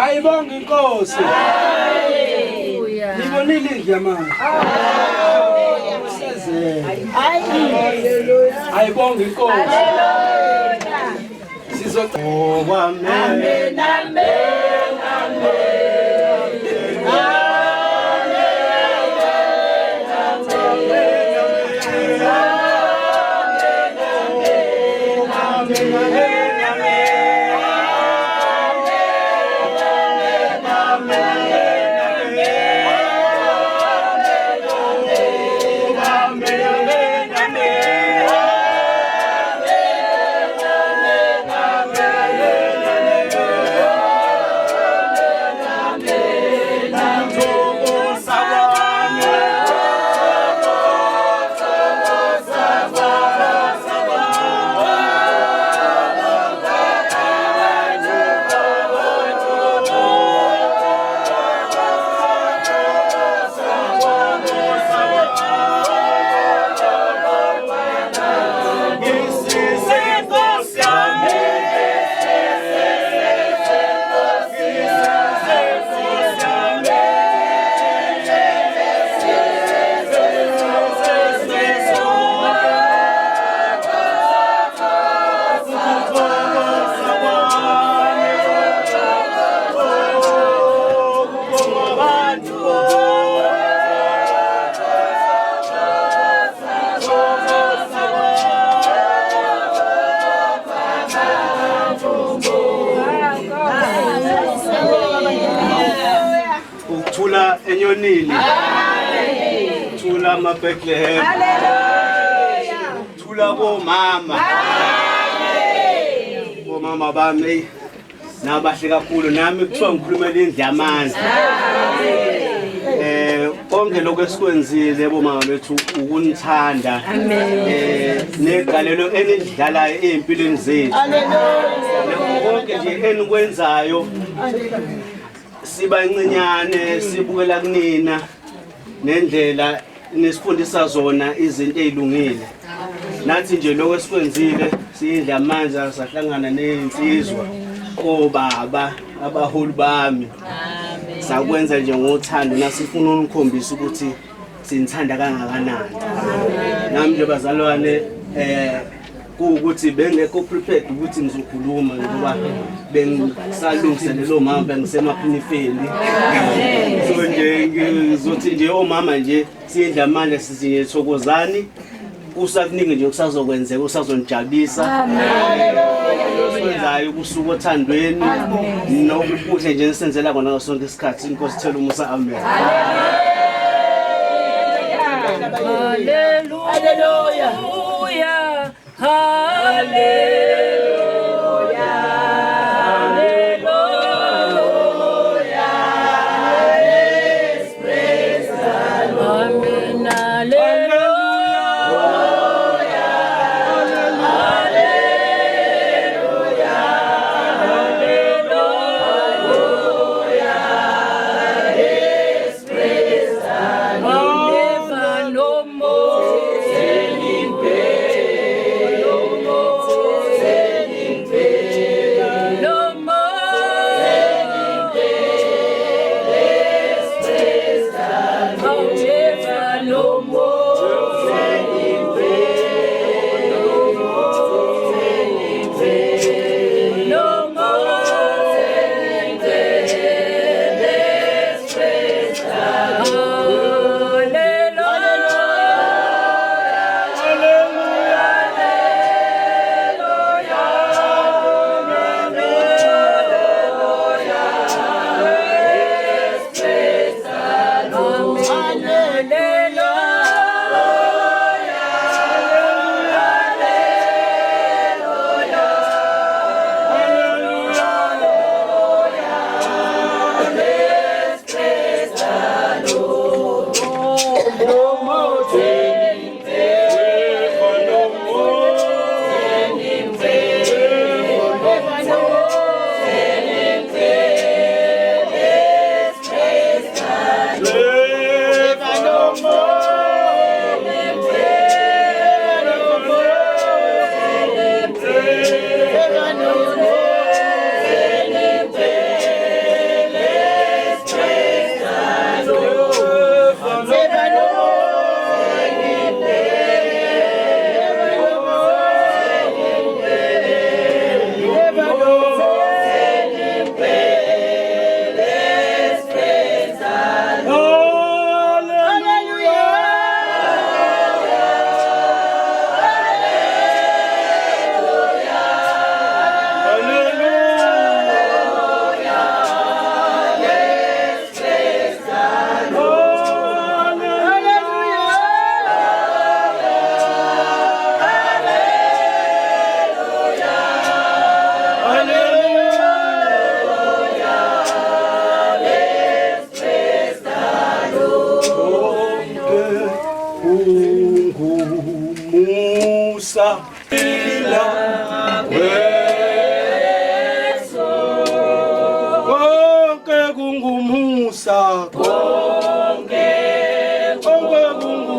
Ayibonga inkosi. Nibonile indiyamanga. Ayibonga inkosi. Sizoqoba amen amen amen. Ukuthula enyonini. Thula amaBethlehem. Thula bomama. Bomama bami nabahle kakhulu nami kuthiwa ngikhulumela indiyamandla. Konke lokho esikwenzile bomama bethu ukunithanda. Negalelo enidlalayo empilweni zethu. Konke nje enikwenzayo sibancenyane sibukela kunina nendlela nesifundisa zona izinto ezilungile. Nathi nje lokho esikwenzile siyindla manje sahlangana nezinsizwa obaba abaholi bami. Sakwenza nje ngothando nasifuna ukukhombisa ukuthi sinithanda kangakanani. Nami nje bazalwane ukuthi bengekho prepared ukuthi ngizokhuluma ngoba bengisalungiselelo mama bengisemaphinifeni. So nje ngizothi nje omama nje siyindla amandla sizinye thokozani kusakuningi nje kusazokwenzeka usazonijabulisa. Haleluya. Senzayo kusuka othandweni nokuhle nje nisenzela kona ngaso sonke isikhathi inkosi thela umusa amen. Haleluya. Haleluya. Haleluya. Haleluya. Let's praise the Lord. Amen. Haleluya. kungumusa konke kungumusa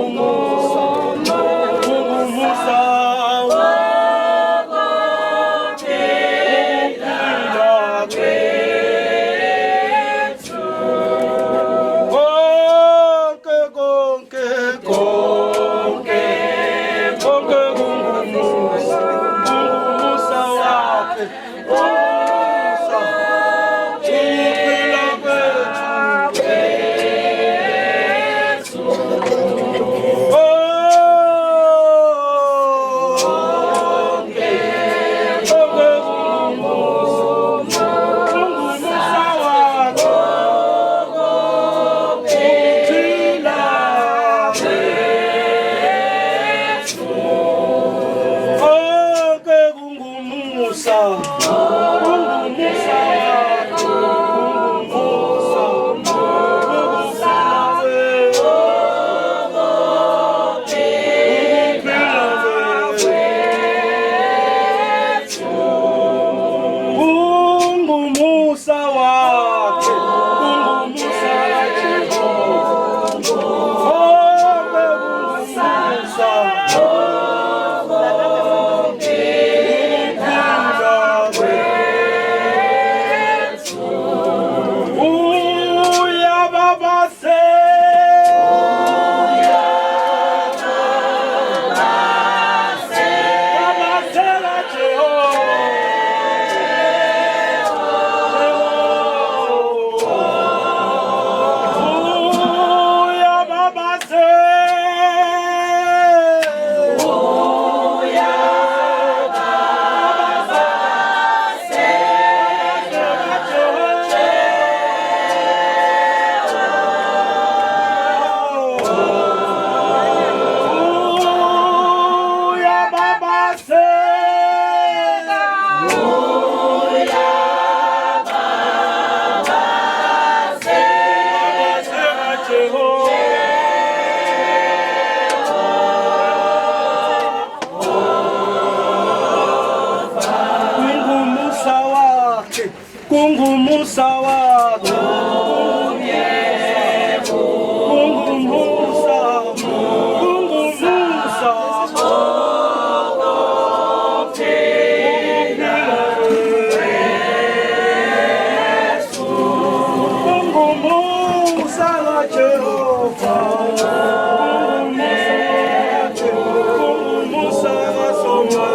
kungumusa wakhe kungumusa kungumusa la Jehova kungumusa la Songa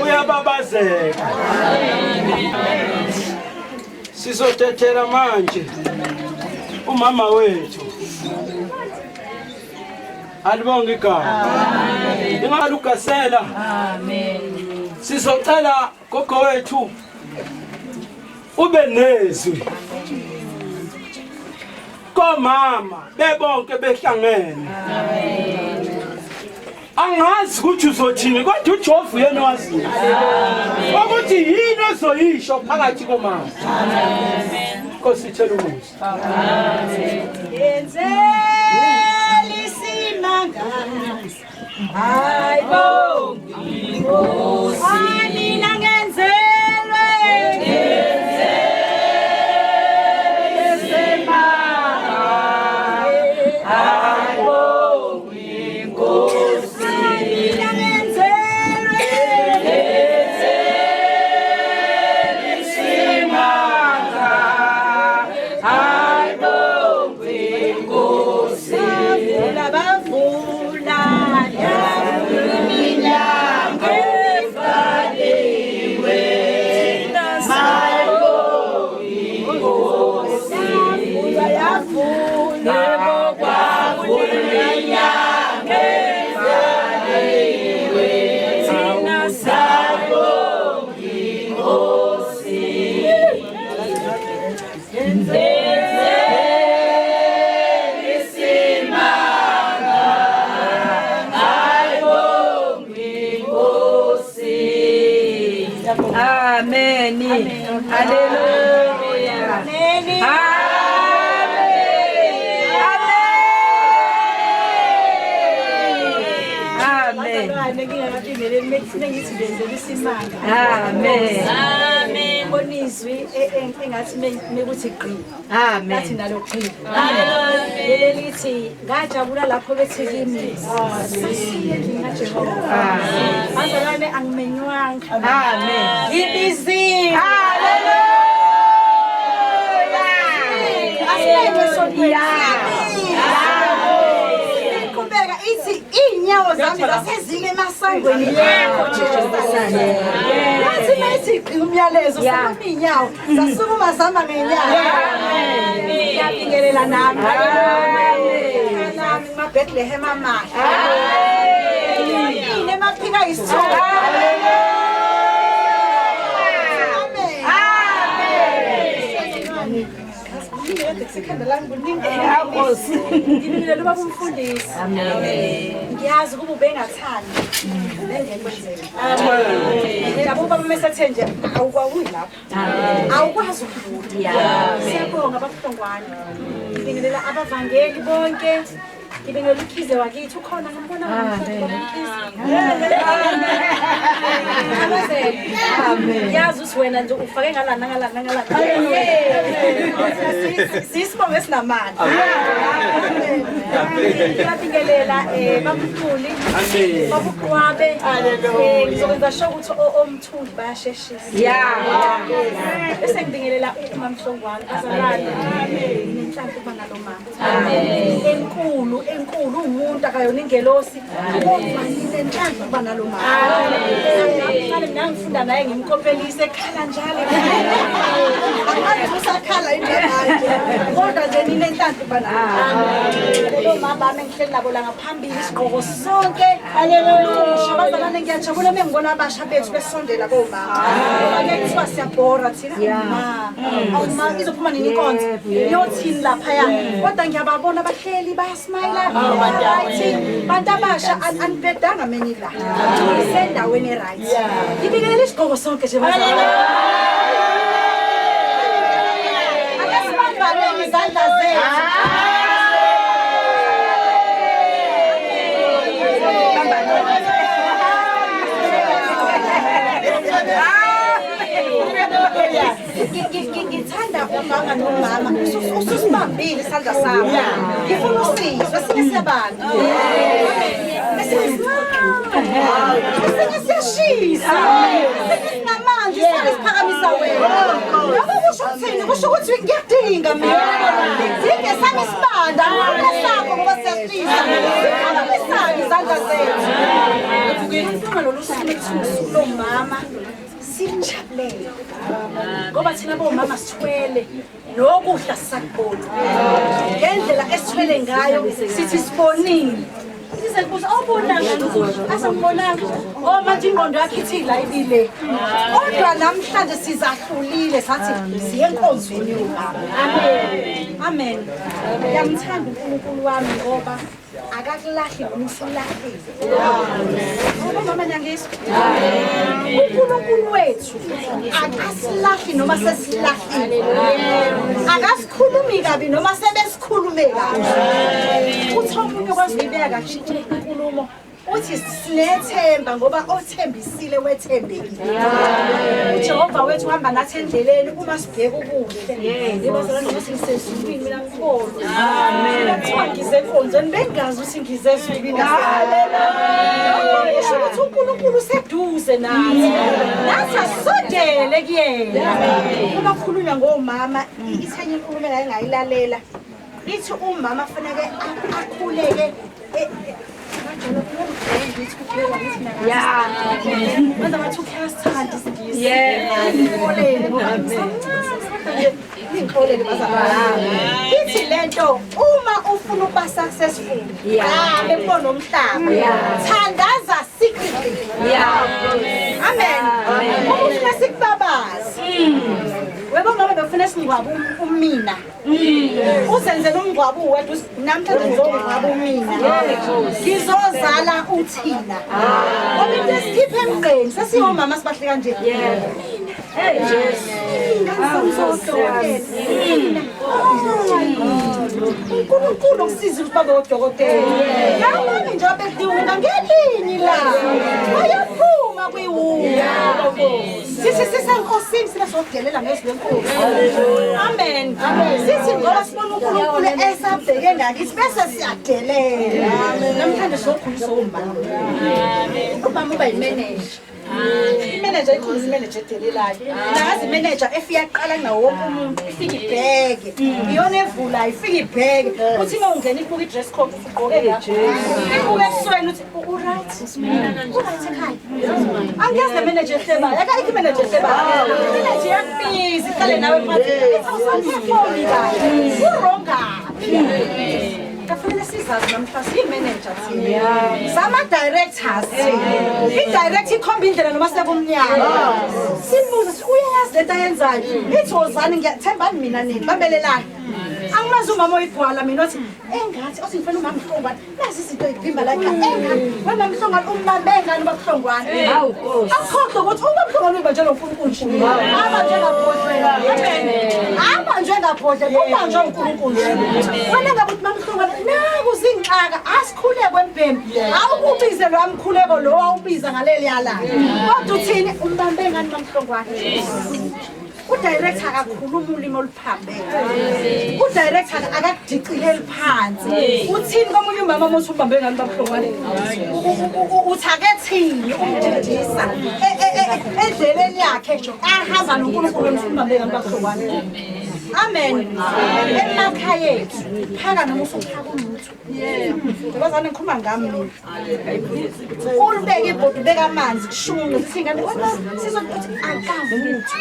uyababazeka. Sizotethela manje umama wethu. Alibonge igama. Ingalugasela. Amen. Sizocela gogo wethu ube nezwi. Komama bebonke behlangene. Amen. Angazi ukuthi uzothini kodwa uJehova yena waziyo. Ukuthi yini ozoyisho phakathi komama. Amen. Nkosi ithela umusa. Amen. Yenzeli simanga. Ayibongi Nkosi. Mina ngenzelwe. Vula, ya, minyango, Amen. Hallelujah. Amen. Amen. Bonizwi engathi mekuthi gqi. Amen. Ngathi nalo gqi. Hallelujah. Lithi ngajabula lapho bethi kimi. Sasiye ngajehova. Azalwane angimenywanga. Amen. Ibizi. Hallelujah. Asiyeke sonke. Kubeka ithi inyawo zami zasezike emasangweni yakho Jehovah. Yathi mayithi umyalezo sokuma inyawo zasukuma zama ngenyawo. Ngiyabingelela nami. Nami maBethlehem amahle. Yini emaphika isithunga. Ngibingelela ubaba umfundisi. Ngiyazi ukuba ubengathandi nengenkwenzela. Labo baba mesethe nje awukwakuyi lapha. Awukwazi ukudlula. Siyabonga babuhlongwane. Ngibingelela abavangeli bonke. Ngibingelela ukhize wakithi ukhona ngibona Amen. Yazi uthi wena nje ufake ngalana. Sisibonge sinamandla. Ngiyabingelela babukhuli. Babukhwabe. Ngizokwenza sure ukuthi omthungi bayasheshisa. Bese ngibingelela uMamhlongwane azalane. Nenhlanhla kuba nalo mama. Enkulu umuntu akayona ingelosi. Kodwa nenhlanhla kuba nalo mama. Ngale ngangifunda naye ngimkopelise ekhala njalo. Usakhala indaba. Kodwa nje ninenhlanhla kuba nalo. Lo mama bami ngihleli nabo la ngaphambili isigqoko sonke. Haleluya. Abazalwane ngiyajabula mengibona abasha bethu besondela komama. Ake kuthiwa siyabhora thina. Awuma izophuma nini inkonzo? Yothini lapha ya. Kodwa ngiyababona bahleli bayasmile. Bantu abasha anibhedanga meni la. Sendaweni right. Ngibingelela isigqoko sonke nje bazalwane. Akasibambane izandla zethu. Ngithanda umama nomama ususibambile isandla sami. Ngifuna usizwe singe siyabanda. Siyashisa. Singamanzi siyaphakamisa wena. Lokho kusho ukuthini? Kusho ukuthi ngiyadinga mina. Singesami isibanda ngesakho ngoba siyafisa. Siphakamisane izandla zethu. Ngifuna lolu simethuso lo mama. Sijabulele ngoba thina bomama sithwele nokudla sisakubona ngendlela esithwele ngayo sithi sibonile sisebuza awubonanga asambonanga manje ingqondo yakhe ithi la ibile kodwa namhlanje sizahlulile sathi siye enkonzweni yomama. Amen. Ngiyamthanda uNkulunkulu wami ngoba akakulahli noma usulahli. Mama nyangisi. uNkulunkulu wethu akasilahli noma sesilahlile. Akasikhulumi kabi noma sebesikhulume kabi. Uthi omunye kwazibeka kashintshe inkulumo. Uthi sinethemba ngoba othembisile wethembekile. uJehova wethu uhamba nathi endleleni uma sibheka ukuhle. Ngibazalwane ngoba sisezulwini mina ngikholwa. Amen. Kuthiwa ngize enkonzweni bengazi ukuthi ngize ezulwini. Haleluya. Kusho ukuthi uNkulunkulu seduze nathi. Nathi asondele kuyena. Uma kukhulunywa ngomama ithanye inkulumo engayilalela. Ithi umama kufanele akhuleke Manda bathu khasithanda isingisi. Ngikholele ngikholele bazalwane. Ithi lento uma ufuna ukuba successful, bebona umhlaba. Thandaza secretly. Amen. Ufuna sikubabazi. Webo ngabe befuna singwabu umina. Usenzela umngwabu wethu namhlanje ngizongwabu umina. Ngizozala uthina. Ngoba into esikhiphe emgqeni sesiyomama sibahle kanje. uNkulunkulu ukusiza ukuthi babe odokotela. Nabanye nje abedinga ngelinye la. Bayaphuma kwiwuya. Sithi senkosini sina sodelela ngezwi lenkosi. Amen. Sithi ngoba sibona uNkulunkulu esabheke ngakithi bese siyadelela. Namhlanje sokhulisa umbaba. Ubaba uba yimanager. Imanager ikhona imanager edelelayo. Nazi imanager efika yaqala nawo wonke umuntu ifika ibheke. Iyona evula ifika ibheke. Uthi uma ungena ibuka i-dress code ugqoke lapho. Ibuka esweni uthi u-right. U-right ekhaya. Angiyazi imanager ehlebayo. Akayikho imanager ehlebayo. Imanager yakubhizi ihlale nawe phansi. Awusafoni kahle. Uronga. Kafanele sizazi namhlanje imanager thina. Sama directors. I-director ikhomba indlela noma sekumnyama. Sibuza uyayazi lento ayenzayo. Ithozani ngiyathemba mina nini babelelana. Angimazi umama oyigwala mina othi engathi othi ngifuna umama Mhlongwane. Nazi izinto ezivimba la ekhaya. Engathi wena Mhlongwane umbambe ngani ubaMhlongwane? Hawu Nkosi. Akukho ukuthi ubaMhlongwane ubanjela uNkulunkulu nje. Abanjwe ngaphohlela. Amen. Abanjwe ngaphohlela ubanjwe uNkulunkulu nje. Wena ngabe uthi uMhlongwane naku zingxaka asikhule kwempembe. Awukubize lo amkhuleko lo awubiza ngaleli yala. Kodwa uthini umbambe ngani uMhlongwane? udirector akakhuluma ulimi oluphambene udirector akadicileli phansi uthini komunye umama mothi ubambe ngani baMhlongwane uthakethini umdidisa endleleni yakhe ahamba noNkulunkulu umfumambe ngani baMhlongwane amen emakhaya ethu phaka noma usuphaka umuntu ngibazana ngikhuluma ngami mina ulubeke ibhodi beka amanzi kushungu singane wena sizokuthi akavuthu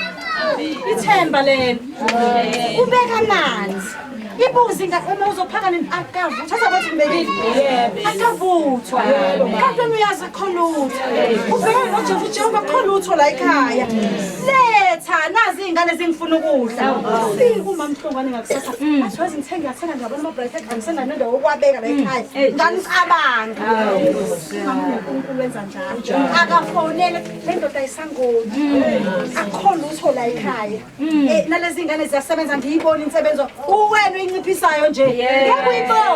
ithemba lelo ubeka amanzi ibuzi uma uzophaka nini akavutha azabathi ngibekile akavuthwa kanti uyazi khona utho ubheka noJesu Jehova khona utho la ekhaya letha nazi izingane zingifuna ukudla sikuma Mhlongwane ngakusasa asiwazi ngithenga ngathenga ngabona ama-bright angisena nendawo okwabeka la ekhaya nganisabanga uNkulunkulu wenza njalo akafonele le ndoda ayisangoni akhona utho la ekhaya nalezi izingane ziyasebenza ngiyibona insebenzo uwena uyinciphisayo nje yakuyibona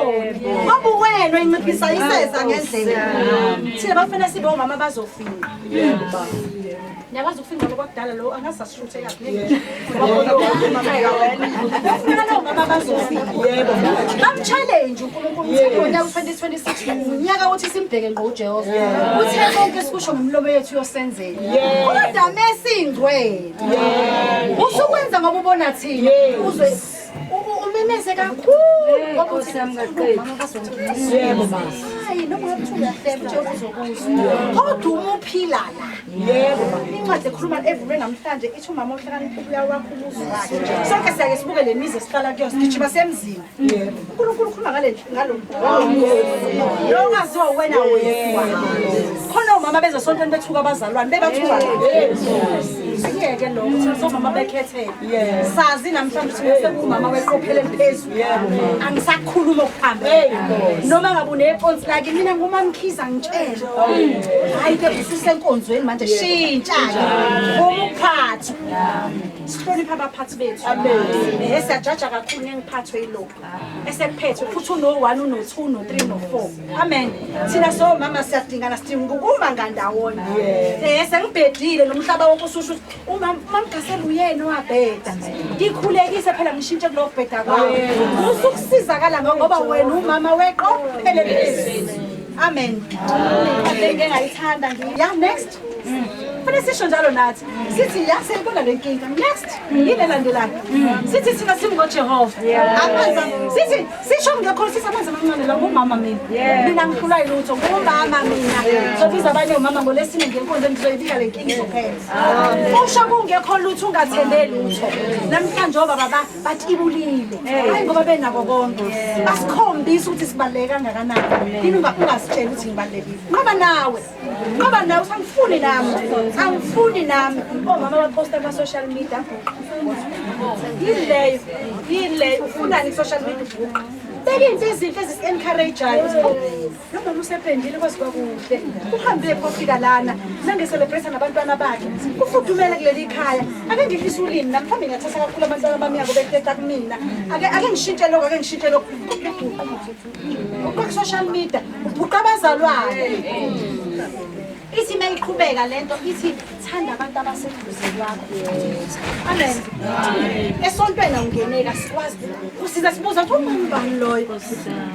ngoba uwena uyinciphisayo iseza ngendlela thina bafuna sibe omama bazofika niyakwazi ukufika kwakudala lo angasashuthe kahle mama bazofika yebo bamchallenge uNkulunkulu uthi ngonyaka u2026 unyaka uthi simbheke ngqo uJehova uthe konke sikusho ngomlomo yethu yosenzela kodwa mesingcwele usukwenza ngoba ubona thina uzwe umemeze kakhulu ngoba uthi amqaqedi yebo basi hayi noma uyathula hlelo nje uzokuzwa kodwa umuphila la yebo incwadi ekhuluma every namhlanje ithi umama ohlakaniphi uyawakho umuzi wakhe sonke siyake sibuke le mizi esihlala kuyo sigijima semzini yebo uNkulunkulu ukhuluma lo ngaziwa wena wefa khona umama bezosonto bethuka abazalwane bebathuka siyeke lo ukuthi somama bekhethele sazi namhlanje ukuthi sekumama weqophele phezulu angisakhuluma okuphambene noma ngabe uneqonsi laki mina ngumamkhiza ngitshela hayi ke ususenkonzweni manje shintsha umuphathi sihlonipha abaphathi bethu siyajaja kakhulu ngengiphathwe yilokho esephethe futhi uno1 uno2 uno3 no4 amen thina so mama siyadingana sidinga ukuma ngandawona sengibhedile nomhlaba wonke ususho uma mangikasela uyena wabheda ngikhulekise phela ngishintshe kulo bheda kwawo usukusizakala ngoba wena umama weqo phele amen ngeke ngayithanda ngiya next funa sisho njalo nathi sithi yasebona lenkinga next inelandelayo sithi sina singoJehova amanza sithi sisho ngekho sithi amanza amancane la umama mina ngikhula ilutho ngumama mina sobiza abanye umama ngolesine ngenkonzo ngizoyibika lenkinga izophela usho kungekho lutho ungathembeli lutho namhlanje baba batibulile hayi ngoba benako konke basikhombisa ukuthi sibaleka kangakanani yini ungasitshela ukuthi ngibalekile ngoba nawe angifuni nami omama baposta ama social media yile ufuna ni social media Bekinto izinto ezisi-encourageayo lo mama usephendile kwakuhle uhambe phofika lana nange-celebrate nabantwana bakhe kufudumele kuleli khaya ake ngihlise ulimi namhlawumbe ngiyathatha kakhulu abantwana bami yabo bethetha kumina ake ngishintshe lokhu ku-social media ubhuqa abazalwane ithi uma iqhubeka lento ithi thanda abantu abaseduze kwakho. Amen. Esontweni awungeneka sikwazi usiza sibuza ukuthi ungubani loyo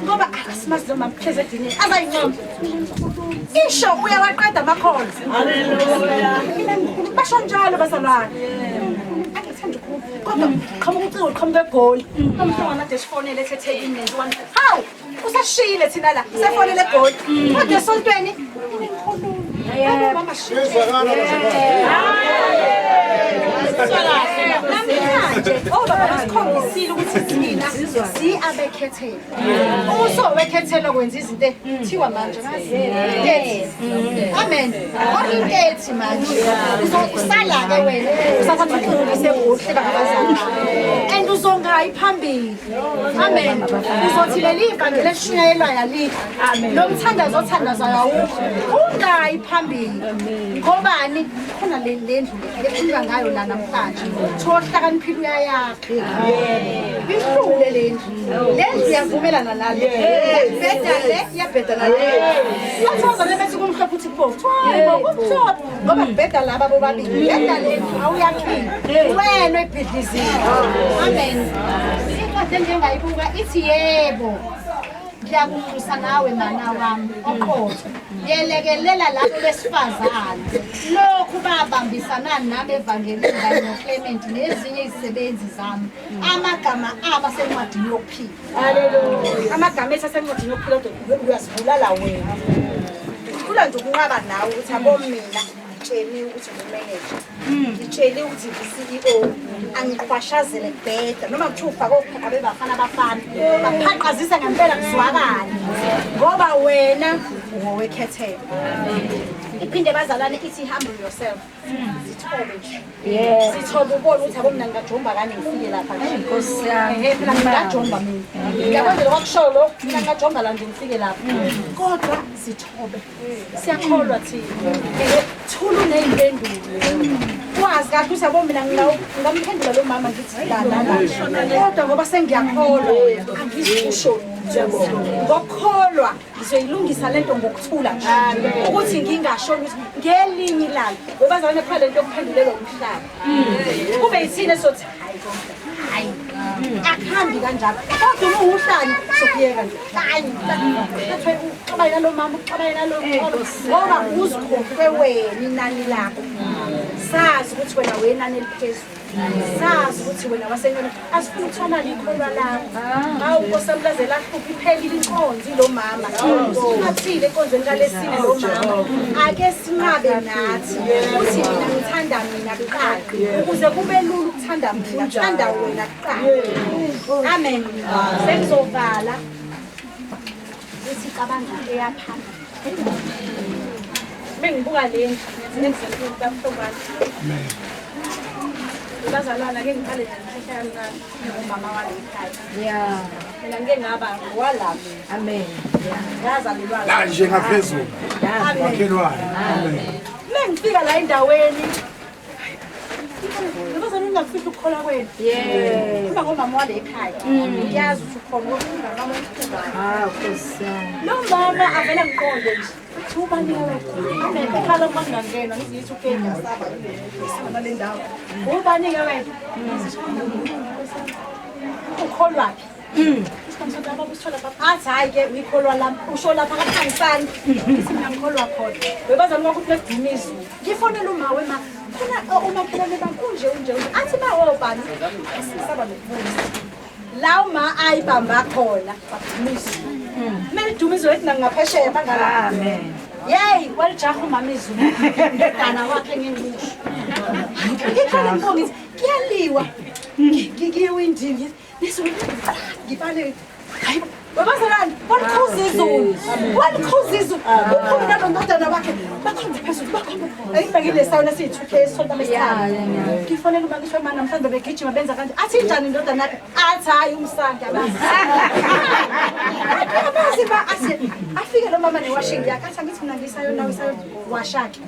ngoba akasimazi noma mhleze edinini azayincoma isho uyawaqeda amakhono. Haleluya. Basho njalo bazalwane. Akethanda kodwa qhamuka egoli umntwana ade sifonele ethethekwini nenziwani hawu usashile thina la sefonele egoli kodwa esontweni namhlanje obaba basikhombisile ukuthi thina si-abekhethelo uma usowekhethelwa kwenza izinto thiwa manje amen ointethi manje usala-ke wena usathatha uqinise kuhle babazali and uzongayi phambili amen uzothi leli ivangeli elishunyayelwayo alikho lo mthandazo othandazayo awukho ungayi phambili ngobani khona le ndlu ekhulunywa ngayo la namhlanje kuthiwa ohlakaniphile uyayakha ihlule le ndlu iyavumelana nale iyabheda nale athoza lebethi kumhlophe uthi phofu kumhlophe ngoba kubheda laba bobabili bheda le ndlu awuyakhile wena ebhidlizile amen incwadi enjengayibuka ithi yebo ngiyakumusa nawe mana wami oqotho ngiyelekelela labo besifazane lokhu babambisana nami evangelini kanye noClement nezinye izisebenzi zami amagama aba sencwadini yokuphila. Haleluya. Amagama esesencwadini yokuphila uyasibulala wena kula nje ukunqaba nawe ukuthi abo mina ngitsheli ukuthi ngumanager ngitsheli ukuthi ngi-CEO angiqhwashazele kubheda noma kuthiwa ufake ophaka bebafana abafana baphaqazisa ngempela kuzwakala ngoba wena ungowekhethelo. Iphinde bazalwane ithi humble yourself zithobe nje zithobe ubone ukuthi abo mina ngajomba kanye ngifike lapha Nkosi yami mina ngajomba mina ngiyabona lokushoyo lo mina ngajomba la nje ngifike lapha kodwa zithobe siyakholwa thina thulu nezimpendulo wazi kahle ukuthi abo mina ngingamphendula lo mama ngithi la kodwa ngoba sengiyakholwa angizikusho ngokholwa ngizoyilungisa lento ngokuthula nje ukuthi ngingasho ukuthi ngelinye ilanga bebazalwane phela lento yokuphendulelwa umhlaba kube yithina sothi hayi akuhambi kanjalo kodwa uma uhlanye sokuyeka nje hayi xabayela lo mama xabayela lo ngoba uzikhohlwe wena inani lakho sazi ukuthi wena wenani eliphezulu sazi ukuthi wena wasenyoni asifuna ukuthola likholwa lakho hawu nkosamlazela hluphi iphelile inkonzo lo mama singathile enkonzweni kalesine lo mama ake singabe nathi uthi mina ngithanda mina kuqala ukuze kube lula ukuthanda mina thanda wena kuqala amen sekuzovala isicabanga eyaphana bengibuka le ndlu kaMhlongwane amen bazalwana ke ngiqale ngihlala ngomama wami ekhaya mina ngeke ngaba ngwalami amen ngazalelwa la nje ngaphezulu wakhelwane amen mengifika la endaweni ngibazana ngingafihla ukukhola kwenu kuba ngomama wale ekhaya ngiyazi ukuthi ukhona ngomama ekhaya Nkosi lo mama avela ngiqonde nje ubani wena amen ekhala mangangena ngizithi ukenya saba isona le ndawo ubani ke wena ukholwaphi isikhomsana baba usithola baba athi hayi ke uyikholwa lapha usho lapha kaphangisani mina ngikholwa khona bebazalwa ukuthi ledumiso ngifonela umawe ma khona umakhelwane bankunje unje athi bawobani sisaba nokubuza la uma ayibamba khona badumiso mele dumiso ethi nangaphesheya bangala amen yey walijaha umama izulu ndodana wakhe ngenqusho ngikhona mbongi kuyaliwa ngikiwindini ngibale hayi babazalwane walikhuza izulu walikhuza izulu ukhona nalondodana wakhe bakhonza phezulu bakhona ayibekile sayona siyi2K esonto lesithathu ngifonela uma ngisho manje namhlanje begijima benza kanje athi njani indodana yakhe athi hayi umsange abazi afike lo mama newashing yakhe athi ngithi mina ngisayona wasakhe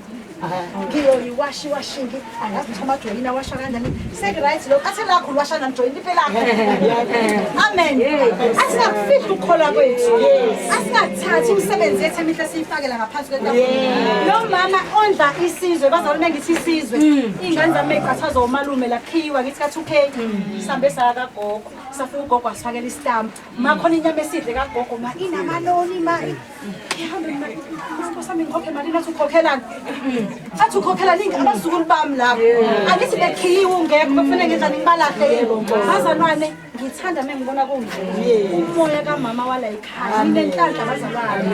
ngiyoni washingi angazi tomato yina washa kanjani said right lo athi lakho washa na join impela amen asingafihla ukukhola kwethu asingathathi umsebenzi yethu emihle siyifakela ngaphansi kwetafula lo mama ondla isizwe bazalwane ngithi isizwe ingane zami eqhathazo umalume lakhiwa ngithi ka2K sihambe saka gogo safuna ugogo asifakela istamp makhona inyama esidle kagogo ma inamaloni ma ihambe mama sami ngokhe mali nathi ukhokhelana athi ukhokhela ningi abazukulu bami lapho angithi bekhiwe ungekho bekufanele ngenza ngibalahle bazalwane ngithanda mengibona kunje umoya kamama wala ekhaya inenhlanhla abazalwane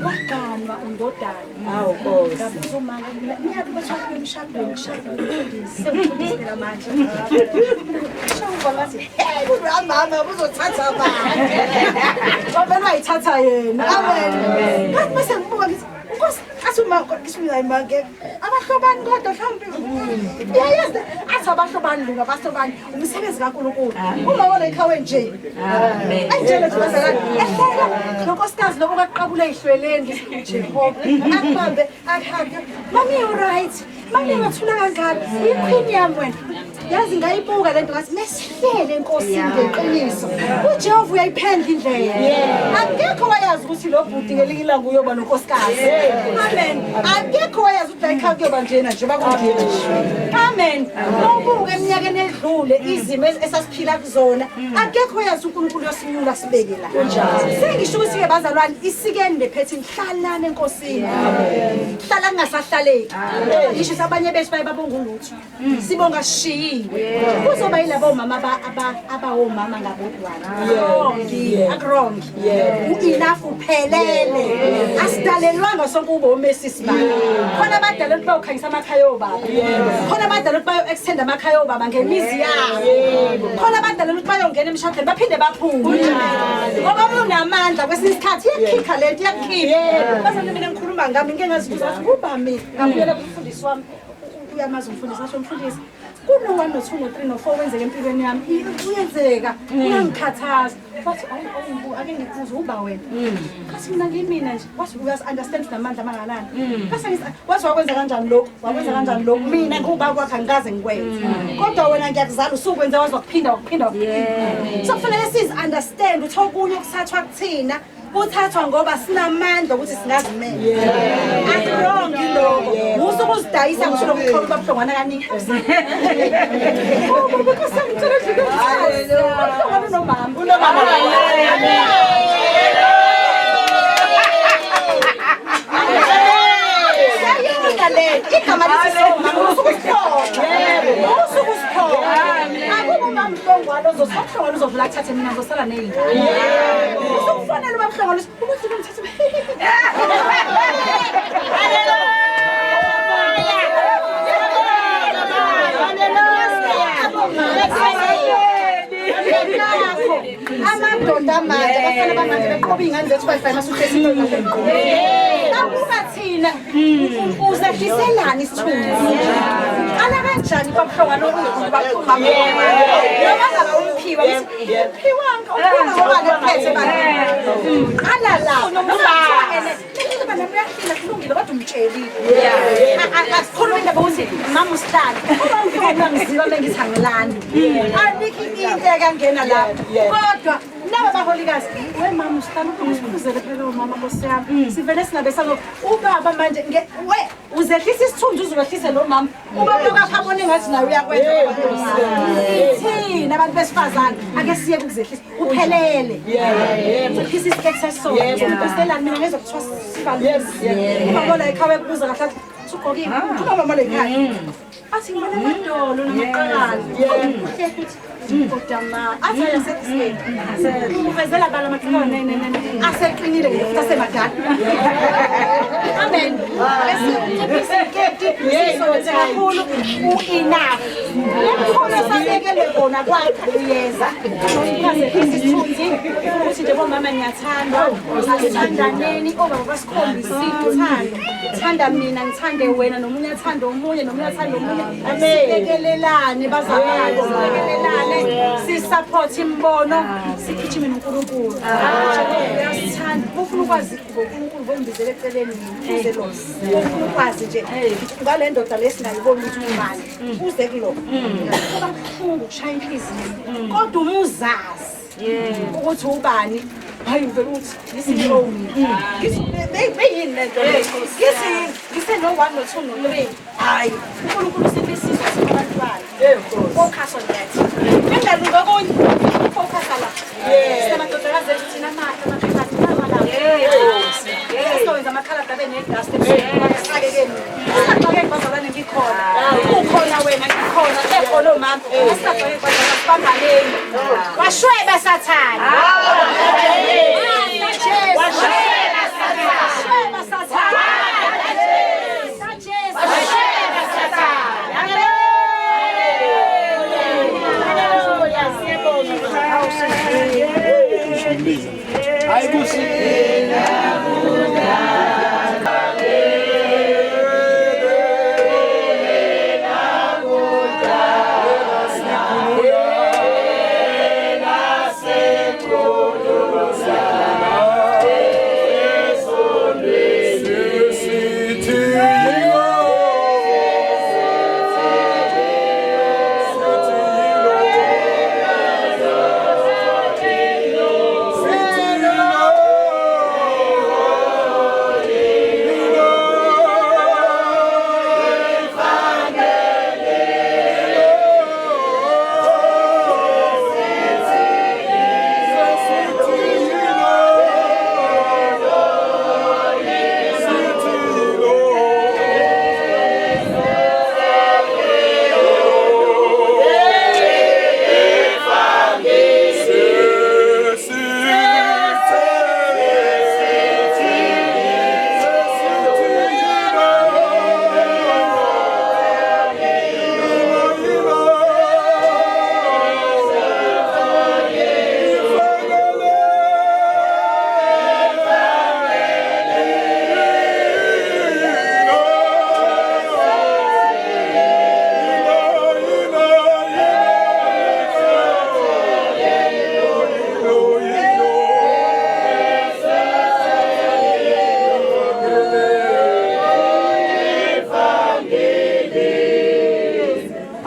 wagama undodana hawo Nkosi ngabuza umama ngiyathi bashaka emshadweni sengifundisela manje shawuba ngathi hey mama uzothatha manje ngoba wayithatha yena amen ngathi bese ngibuka ngithi Nkosi asuma ngisho imake abahlobani kodwa mhlawumbe yayazi athi abahlobani lunga abahlobani umsebenzi kaNkulunkulu uma wona ekhawe nje amen ayitshela ukuthi bazalwane ehleka nonkosikazi lokho kaqabula ehlweleni Jehova akubambe akhaga mami you right mami ngathula kangaka iqueen yami wena yazi ngayibuka lento ngathi mesihlele enkosini ngeqiniso uJehova uyayiphendla indlela akekho wayazi ukuthi lo bhuti ngelikila nguyoba nonkosikazi amen akekho wayazi ukuthi ayikhaya kuyoba njena nje bakungena amen ngobuke eminyakeni edlule izimo esasiphila kuzona akekho wayazi uNkulunkulu yosinyula sibeke la sengisho ukuthi ke bazalwane isikeni lephethe ihlalana enkosini hlala kungasahlaleki ngisho sabanye bethu bayibabonga ulutho sibonga shiyi kuzoba yilabo mama abawomama ngabodwana akurongi enough uphelele asidalelwanga sonke ube umesisi baba khona abadala ukuthi bayokhanyisa amakhaya obaba khona abadala ukuthi bayo-extend amakhaya obaba ngemizi yabo khona abadala ukuthi bayongena emshadweni baphinde baphume ngoba unamandla kwesinye isikhathi iyakhipha lento iyakukhipha bazalwane mina ngikhuluma ngami ngike ngazibuza ukuthi kuba mina ngabuyela kumfundisi wami uyamazi umfundisi asho umfundisi kuno 1 no 2 no 3 no 4 wenzeke empilweni yami uyenzeka uyangikhathaza wathi ake ngikubuze uba wena kasi mina ngimina nje wathi uyazi understand namandla mangalana kasi wathi wakwenza kanjani lokho wakwenza kanjani lokho mina ngoba kwakhe angikaze ngikwenze kodwa wena ngiyakuzala usukwenza wazi wakuphinda so kufanele siz understand ukuthi okunye okusathwa kuthina uthathwa ngoba sinamandla ukuthi singazimela akurongi lokho musuku uzidayisa ngisho lokukhola babuhlongwana kaningi because ngicela nje ukuthi unomama igama lisisoma usuku sikhona akubo mamhlongwana uzosahlongwana uzovula kuthathe mina ngosala neyingane usukufanele mamhlongwana ukuthi ngimthathe amadoda manje bafana bamanje beqoba iy'ngane zethu bayifana abuka thina uzehliselani isithunzi qala kanjani babuhlongwana baphuma noma ngaba umphiwa uphiwanga ngoba lephethe bani qala la uyahlila kulungile kodwa umtshelile asikhuluma indaba ukuthi mama usihlala uma ngifuna ngiziba mengithi angilandi alikho into ekangena lapho kodwa naba baholikazi we mama usihlala ukuphuzele phela umama Nkosi yami sivele singabe salo ubaba manje we uzehlisa isithunzi uzowehlise lo mama ubaba akabone ngathi nawe uyakwenza thina abantu besifazane ake siye kuzehlisa uphelele uzehlisa isikhethe sesonto uselani mina ngezokuthiwa sibalulekile ubabona ekhaya kubuza kahle sugqokile ukhuluma mama lekhaya athi ngibona amadolo namaqakala kodwa athi yasekuseni uvezela bala mathiko aseqinile futhi asemadala amen appreciate sisebenze kakhulu u-enough lemkhono esabekele kona kwakhe uyeza uchaze isithunzi ukuthi nje bomama ngiyathandwa asithandaneni obaba basikhombisa uthando thanda mina ngithande wena nomunye athanda omunye nomunye athanda omunye silekelelane bazalwane silekelelane sisupport imbono sigijime noNkulunkulu uyasithanda ufuna ukwazi ngoNkulunkulu bombizele eceleni uze lo ufuna ukwazi nje ngale ndoda lesingayiboni ukuthi umali uze kuloko kuba kubuhlungu ukushaya inhliziyo kodwa umuzazi ukuthi ubani hayi uvela ukuthi ngisiyoni beyini lento ngise no 1 no 2 no 3 hayi uNkulunkulu sibisiza sabantwana focus on that engaluka konke focus la sisemadodakazi ethu thina amaphakathi amala sizowenza amakhala dabe negast esake keni singaqake bazalwane ngikhona ukhona wena ngikhona ekhona mama singaqake bazalwane sibambaleni washweba sathana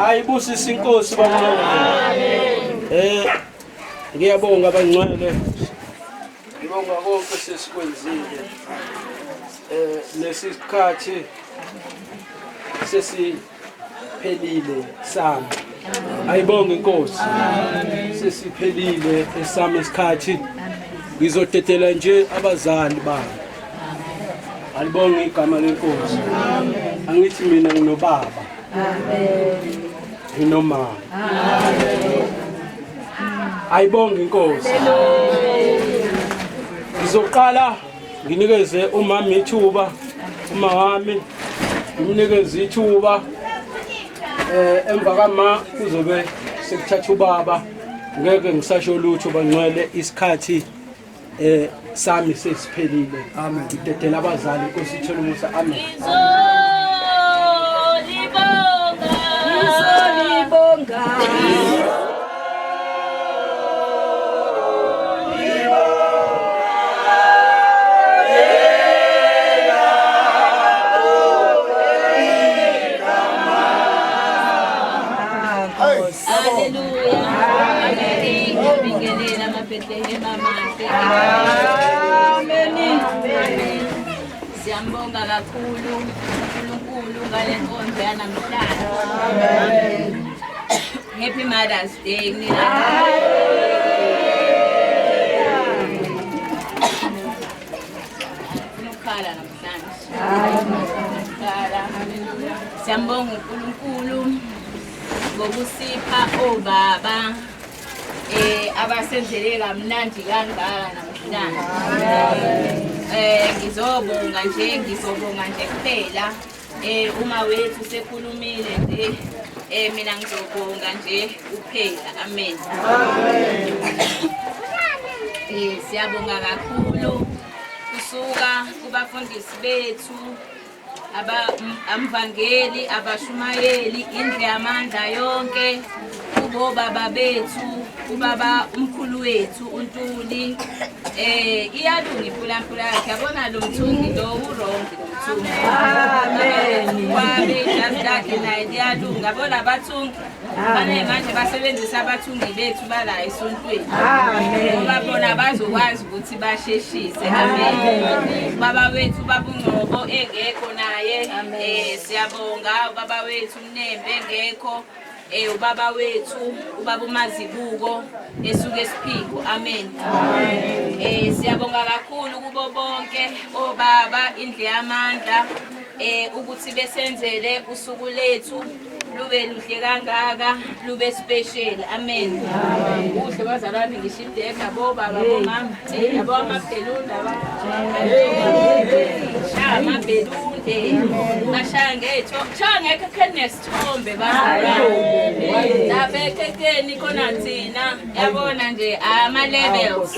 ayibusise inkosi bamama ngiyabonga abangcwele ngibonga konke sesikwenzile lesikhathi sesiphelile sami ayibonga inkosi sesiphelile esami isikhathi ngizodedela nje abazali bami alibonga igama lenkosi angithi mina nginobaba nginomama ayibonga inkosi ngizoqala nginikeze umama ithuba uma wami ngimnikeze ithuba emva kama kuzobe sekuthatha ubaba ngeke ngisasho lutho bangcwele isikhathi sami sesiphelile amen ngidedela abazali inkosi ithole umusa amen ngizolibonga Siyambonga kakhulu uNkulunkulu ngale nkonzo yanamhlanje. Happy Mother's Day nina. Nokhala namhlanje. Siyambonga uNkulunkulu ngokusipha obaba abasenzele kamnandi kangaka namhlanje. Ngizobonga nje kuphela Uma wethu sekhulumile nje mina ngizobonga nje kuphela. Amen. Siyabonga kakhulu kusuka kubafundisi bethu amvangeli abashumayeli indle yamandla yonke kubo baba bethu ubaba umkhulu wethu uNtuli iyalunga impulampula yakhe yabona lo mthungi lo urongi lo mthungi. Amen. Kwabe lakhe naye iyalunga bona abathungi bane manje basebenzisa abathungi bethu bala esontweni. Amen. Ngoba bona bazokwazi ukuthi basheshise. Amen. Baba wethu babungcobo engekho naye siyabonga baba wethu Mnembe engekho ubaba wethu ubaba uMazibuko esuke esiphiko. Amen. Siyabonga kakhulu kubo bonke obaba indle yamandla ukuthi besenzele usuku lethu lube luhle kangaka lube special. Amen. Kuhle bazalwane ngishideka bo baba bo mama yabo amabhelunda amabhelunde ngashaya ngetho ngeke kenesithombe bazalwane labekekeni khona thina yabona nje ama levels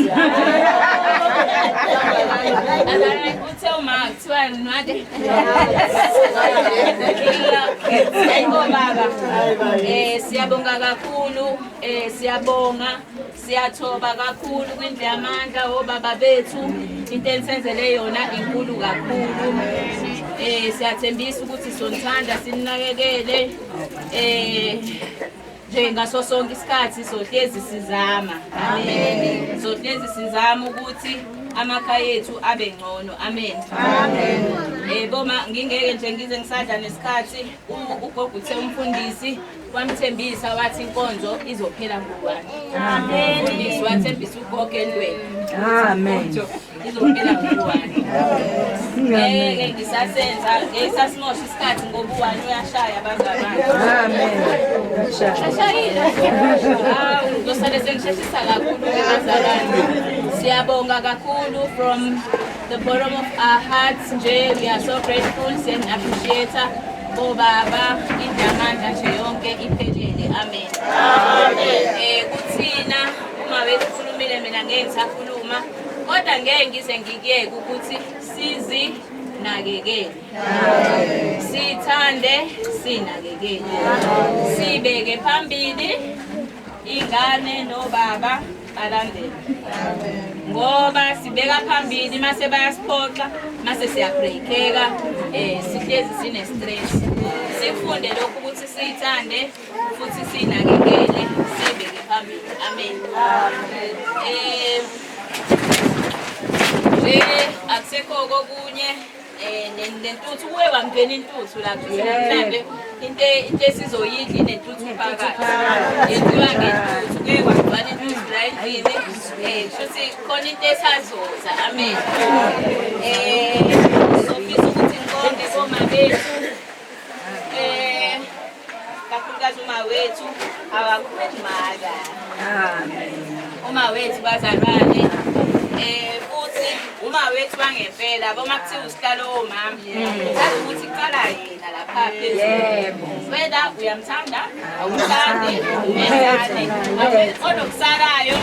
uthe uma kuthiwa nade siyabonga kakhulu siyabonga siyathoba kakhulu kwindle yamandla obaba bethu into enisenzele yona inkulu kakhulu. Siyathembisa ukuthi sonthanda sininakekele nje ngaso sonke isikhathi sohlezi sizama. Amen. Sohlezi sizama ukuthi amakhaya ethu abe ngcono. Amen. Amen. Boma ngingeke nje ngize ngisadla nesikhathi ugogo uthe umfundisi wamthembisa wathi inkonzo izophela ngubani. Amen. Umfundisi wathembisa ugogo endweni. Amen. Izophela ngubani. Ngeke ngisasenza ngisasimosha isikhathi ngoba uwani uyashaya abazalwane. Amen. Shayila. Ngosale sengisheshisa kakhulu abazalwane. Siyabonga kakhulu from the bottom of our hearts nje we are so grateful and appreciate obaba indle yamandla nje yonke iphelele. Amen. Amen. Kuthina uma bekhulumile mina ngeke ngisakhuluma kodwa ngeke ngize ngikuyeke ukuthi sizinakekele. Sithande sinakekele. Sibeke phambili ingane nobaba balandela. Ngoba sibeka phambili mase bayasiphoxa mase siyabreakeka sihlezi sine stress. Sifunde lokhu ukuthi sithande futhi sinakekele sibeke phambili. Amen. Akusekho kokunye nentuthu kuwe wangena intuthu lapho mhlambe into esizoyidla inentuthu phakathi yenziwa ngentuthu kuye kwagcwala intuthu la endlini futhi khona into esazoza. Amen. Sofisa ukuthi ngibonge boma bethu kakhulukazi uma wethu awakhulumaka. Amen. Uma wethu bazalwane futhi uma wethu bangempela boma kuthiwa usihlalo omama sazi ukuthi kuqala yena lapha phezulu. Whether uyamthanda awuthandi umethane onokusalayo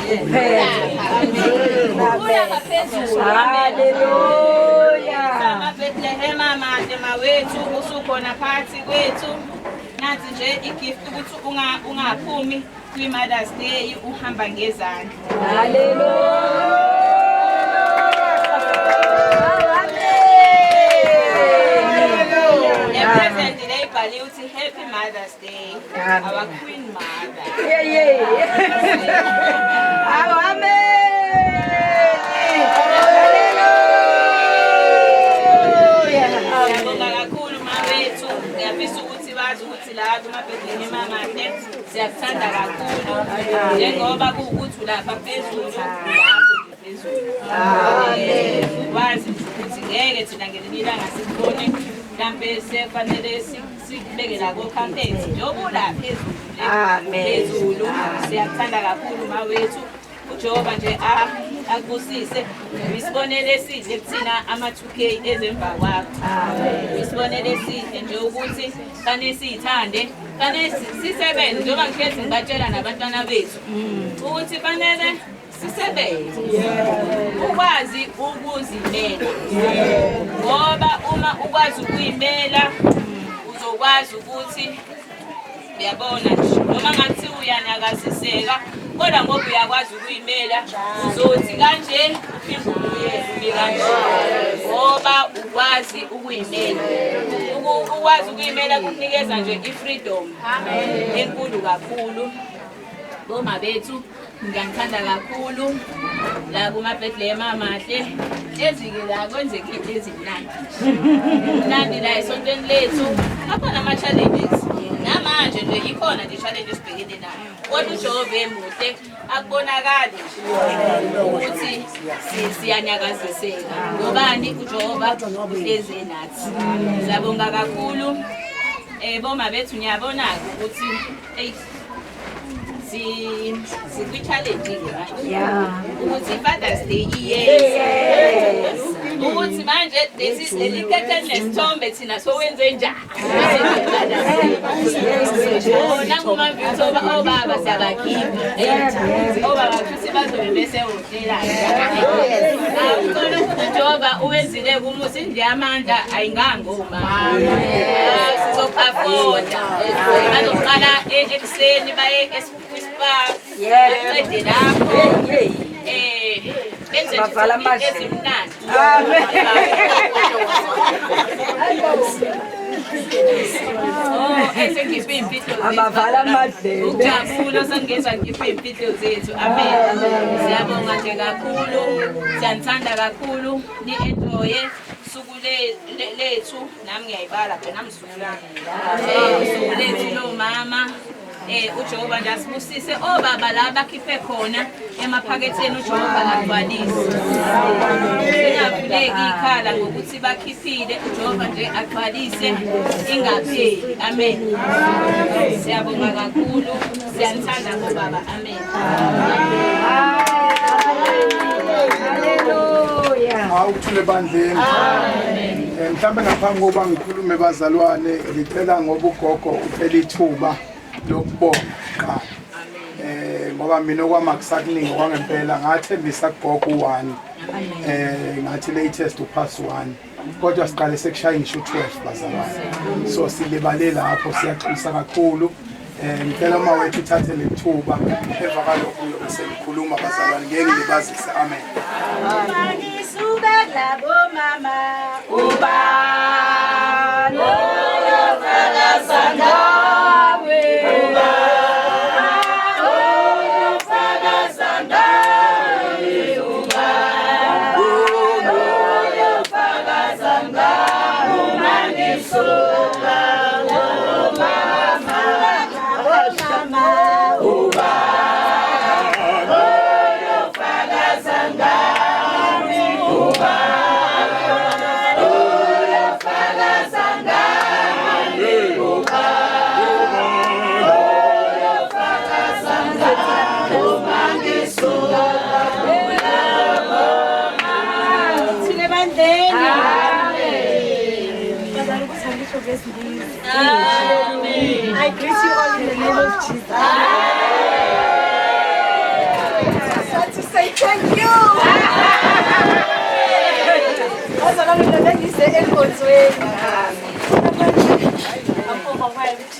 uya phezulu. Haleluya. Sama Bethlehem amade mawethu usukhona phansi kwethu nathi nje igift ukuthi ungaphumi kwi-Mother's Day uhamba ngezandla. Haleluya. Present today, Baliuti, Happy Mother's Day, our Queen Mother. Yeah. Amen. Siyabonga kakhulu mawethu, ngiyafisa ukuthi bazi ukuthi la kuMabethlehem amahle siyakuthanda kakhulu njengoba kuwukuthi lapha phezulu lapho phezulu. Wazi ukuthi ngeke thina ngelinye ilanga sikubone mhlambe sefanele sikubeke la ko-campaign njengoba la phezulu phezulu. Siyakuthanda kakhulu mawethu uJehova nje akubusise isibonelo esihle kuthina ama-2K ezemva kwakho isibonelo esihle nje ukuthi kane siyithande kane sisebenze njengoba ngikhethi ngibatshela nabantwana bethu ukuthi fanele sisebenze ukwazi ukuzimela ngoba uma ukwazi ukuyimela uzokwazi ukuthi uyabona noma ngathi uyanakaziseka kodwa ngoba uyakwazi ukuyimela uzothi kanje uphinde kanje ngoba ukwazi ukuyimela ukwazi ukuyimela kunikeza nje ifreedom enkulu kakhulu boma bethu ngiyangithanda kakhulu la kuma-Bethlehem amahle ezike la kwenzeka into ezimnandi mnandi la esontweni lethu akhona ama-challenges namanje nje ikhona nje challenge esibhekene nayo kodwa uJehova emuhle akubonakali ukuthi siyanyakaziseka ngobani uJehova uhlezi nathi siyabonga kakhulu boma bethu ngiyabona ukuthi sikwi-challenge-ke manje ukuthi i-Father's Day yes ukuthi manje lelikhethe nesithombe thina sowenze njani nangumamvithu obaba siyabakhipha obaba futhi bazobe besewotela uJehova uwenzile kumusi nje amandla ayingangoma sizophafona bazoqala ekuseni baye eqede lapho bavala amazwi esengikhiphe iy'mfihlo abavala amadlebe ukujabula sengizwa ngikhiphe iy'mfihlo zethu amen siyabonga nje kakhulu siyanithanda kakhulu ni-enjoye usuku lethu nami ngiyayibala phela usuku lethu lomama uJehova nje asibusise obaba la bakhiphe khona emaphaketheni uJehova agcwalise singavuleki ikhala ngokuthi bakhiphile uJehova nje agcwalise ingapheli amen siyabonga kakhulu siyanithanda ngobaba amen awuthule bandleni mhlawumbe ngaphambi kokuba ngikhulume bazalwane ngicela ngoba ugogo uphela ithuba lokubonga ngoba mina okwamakusakuningi kwangempela ngathembisa kugogo u1 ngathi latest upass 1 kodwa siqale sekushaya ngisho 12 bazalwane so silibale lapho siyaxolisa kakhulu ngicela uma wethu uthathe lethuba emva kalokho bese ngikhuluma bazalwane ngeke ngibazise amen ngisuka labo mama uba lo fakazana I greet you all in the name of Jesus. I want to say thank you. As long as the lady say it goes away. I'm overwhelmed.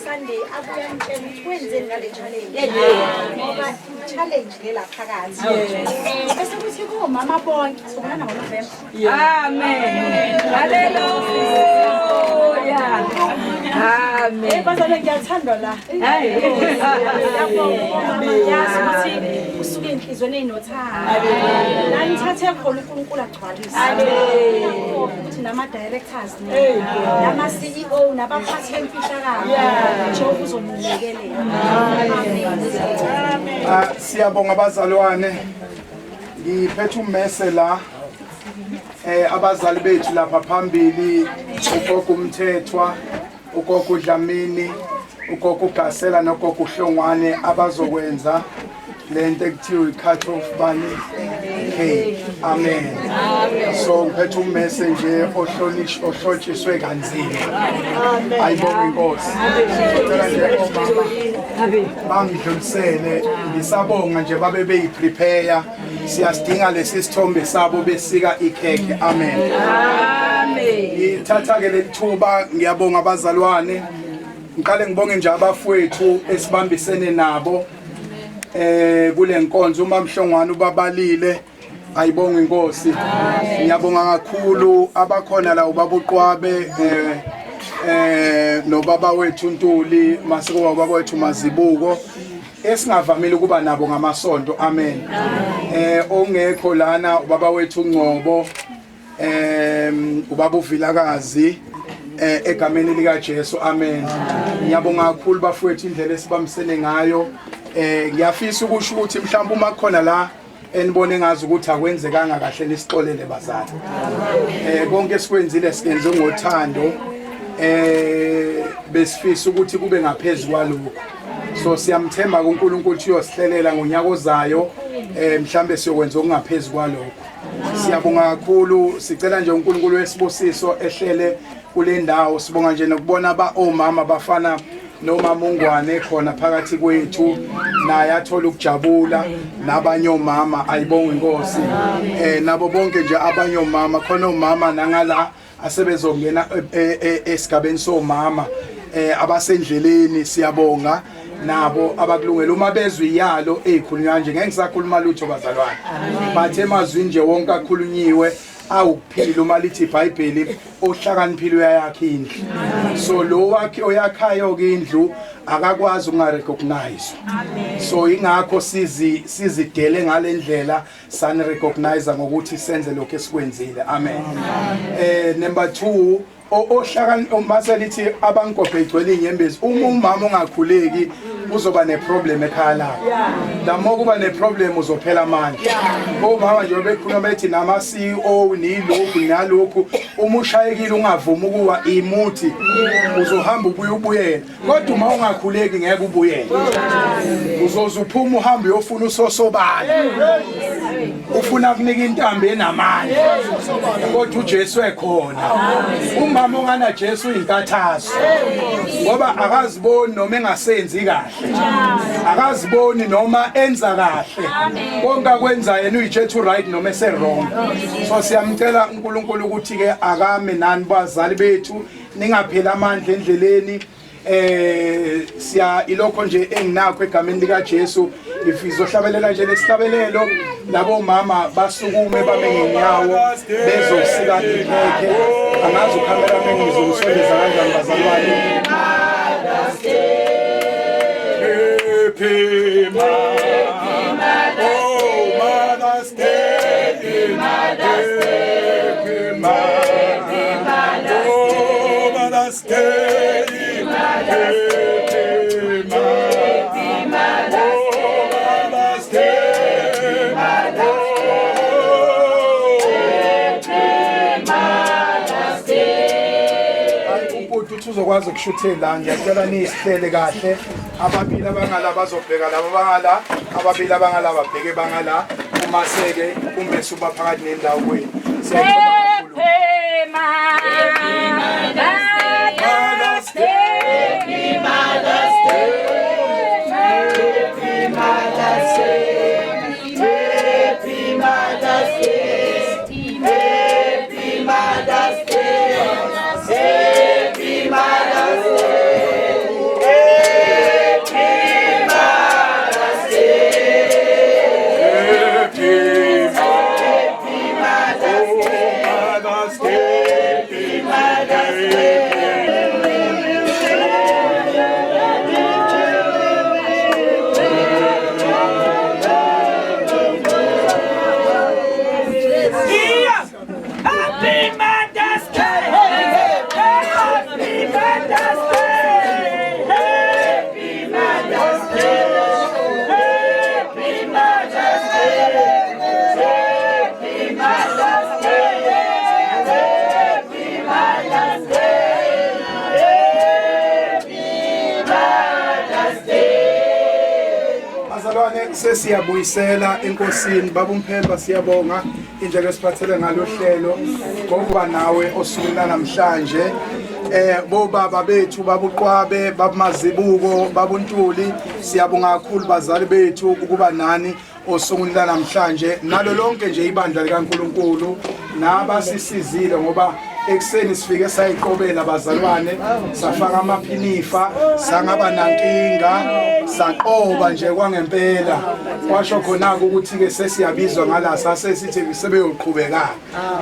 Sunday akuyamtshela ukuthi wenzeni ngale challenge ngoba challenge lela phakathi bese kuthi kumama bonke sobona ngoNovember amen haleluya amen bazalwane ngiyathandwa la lapho mama yazi ukuthi usuke inhliziyo ezweni ey'nothando la nithathe khona uNkulunkulu agcwalise ukuthi nama-directors nama-CEO nabaphathi bemfihlakalo njengoba uzomnikelea. Siyabonga abazalwane, ngiphethe ummese la abazali bethu lapha phambili, ugogo uMthethwa, ugogo uDlamini, ugogo uGasela nogogo uHlongwane abazokwenza lento ekuthiwa i-cut off bani. Okay, amen. So ngiphethe ummese nje ohlotshiswe kanzima. Ayibonge inkosi. Bangidlulisele, ngisabonga nje babe beyiprepare. Siyasidinga lesi sithombe sabo besika ikhekhe. Amen. Amen. Ngithatha ke lethuba ngiyabonga abazalwane. Ngiqale ngibonge nje abafowethu esibambisene nabo kule nkonzo uMamhlongwane ubabalile. Ayibonga inkosi. Ngiyabonga kakhulu abakhona la ubaba uQwabe nobaba wethu uNtuli masiko wababa wethu Mazibuko esingavamile ukuba nabo ngamasonto. Amen. Ongekho lana ubaba wethu uNgcobo ubaba uVilakazi egameni lika Jesu. Amen. Ngiyabonga kakhulu bafowethu indlela esibambisene ngayo. Ngiyafisa ukusho ukuthi mhlawumbe uma khona la enibone ngazi ukuthi akwenzekanga kahle nisixolele bazali. Konke esikwenzile sikenze ngothando. Besifisa ukuthi kube ngaphezulu kwalokho. So siyamthemba kuNkulunkulu ukuthi uyosihlelela ngonyaka ozayo mhlambe siyokwenza okungaphezulu kwalokho. Siyabonga kakhulu, sicela nje uNkulunkulu wesibusiso ehlele kule ndawo. Sibonga nje nokubona omama bafana noma Mungwane khona phakathi kwethu naye athola ukujabula nabanye omama. Ayibonga inkosi. Nabo bonke nje abanye omama khona omama nangala asebezongena esigabeni somama abasendleleni. Siyabonga nabo abakulungela uma bezwe iyalo ezikhulunywa nje ngeke ngisakhuluma lutho bazalwane bathe emazwi nje wonke akhulunyiwe awukuphila uma lithi iBhayibheli ohlakaniphile uyayakha indlu. So lo wakhe oyakhayo ke indlu akakwazi ungarecognize. So ingakho sizidele ngalendlela san recognize ngokuthi senze lokho esikwenzile. Amen. Number 2, ohlakani maselithi abankophe igcwele inyembezi. Uma umama ongakhuleki uzoba neproblem ekhaya lapho. Damo kuba neproblem uzophela amandla. Omama nje bekhuluma bethi nama CEO nilokhu nalokhu uma ushayekile ungavumi ukuwa imuthi uzohamba ubuyela. Kodwa uma ungakhuleki ngeke ubuyele. Uzoza uphuma uhambe uyofuna usosobala. Ufuna kunika intambo enamandla. Kodwa uJesu ekhona. Umama ongana Jesu inkathazo. Ngoba akaziboni noma engasenzi kahle. Akaziboni noma enza kahle. Konke akwenza yena uyijethu right noma ese wrong. So siyamcela uNkulunkulu ukuthi ke akame nani bazali bethu ningaphela amandla endleleni. Siya ilokho nje enginakho egameni lika Jesu ngifisa ohlabelela nje lesihlabelelo labo mama basukume babe ngenyawo bezosika ikhekhe. Angazi ucameraman ngizomsondeza kanjani bazalwane. Happy Mother's Day, Mother's Day, Mother's Day, uzokwazi ukushuthela ngiyacela nisihlele kahle ababili abangala bazobheka labo bangala ababili abangala babheke bangala uma seke kumbe suba phakathi nendawo kwenu Mother's Day. sesiyabuyisela enkosini baba uMphemba siyabonga indlela esiphathele ngalo hlelo ngokuba nawe osukwini namhlanje bobaba bethu babuqwabe babumazibuko babuntuli siyabonga kakhulu bazali bethu ukuba nani osukwini namhlanje nalo lonke nje ibandla likaNkuluNkulu nabasisizile ngoba ekseni sifike sayiqobela bazalwane safaka amaphinifa sangaba nankinga saqoba nje kwangempela kwasho khona ukuthi ke sesiyabizwa ngala sasesithi sebeyoqhubeka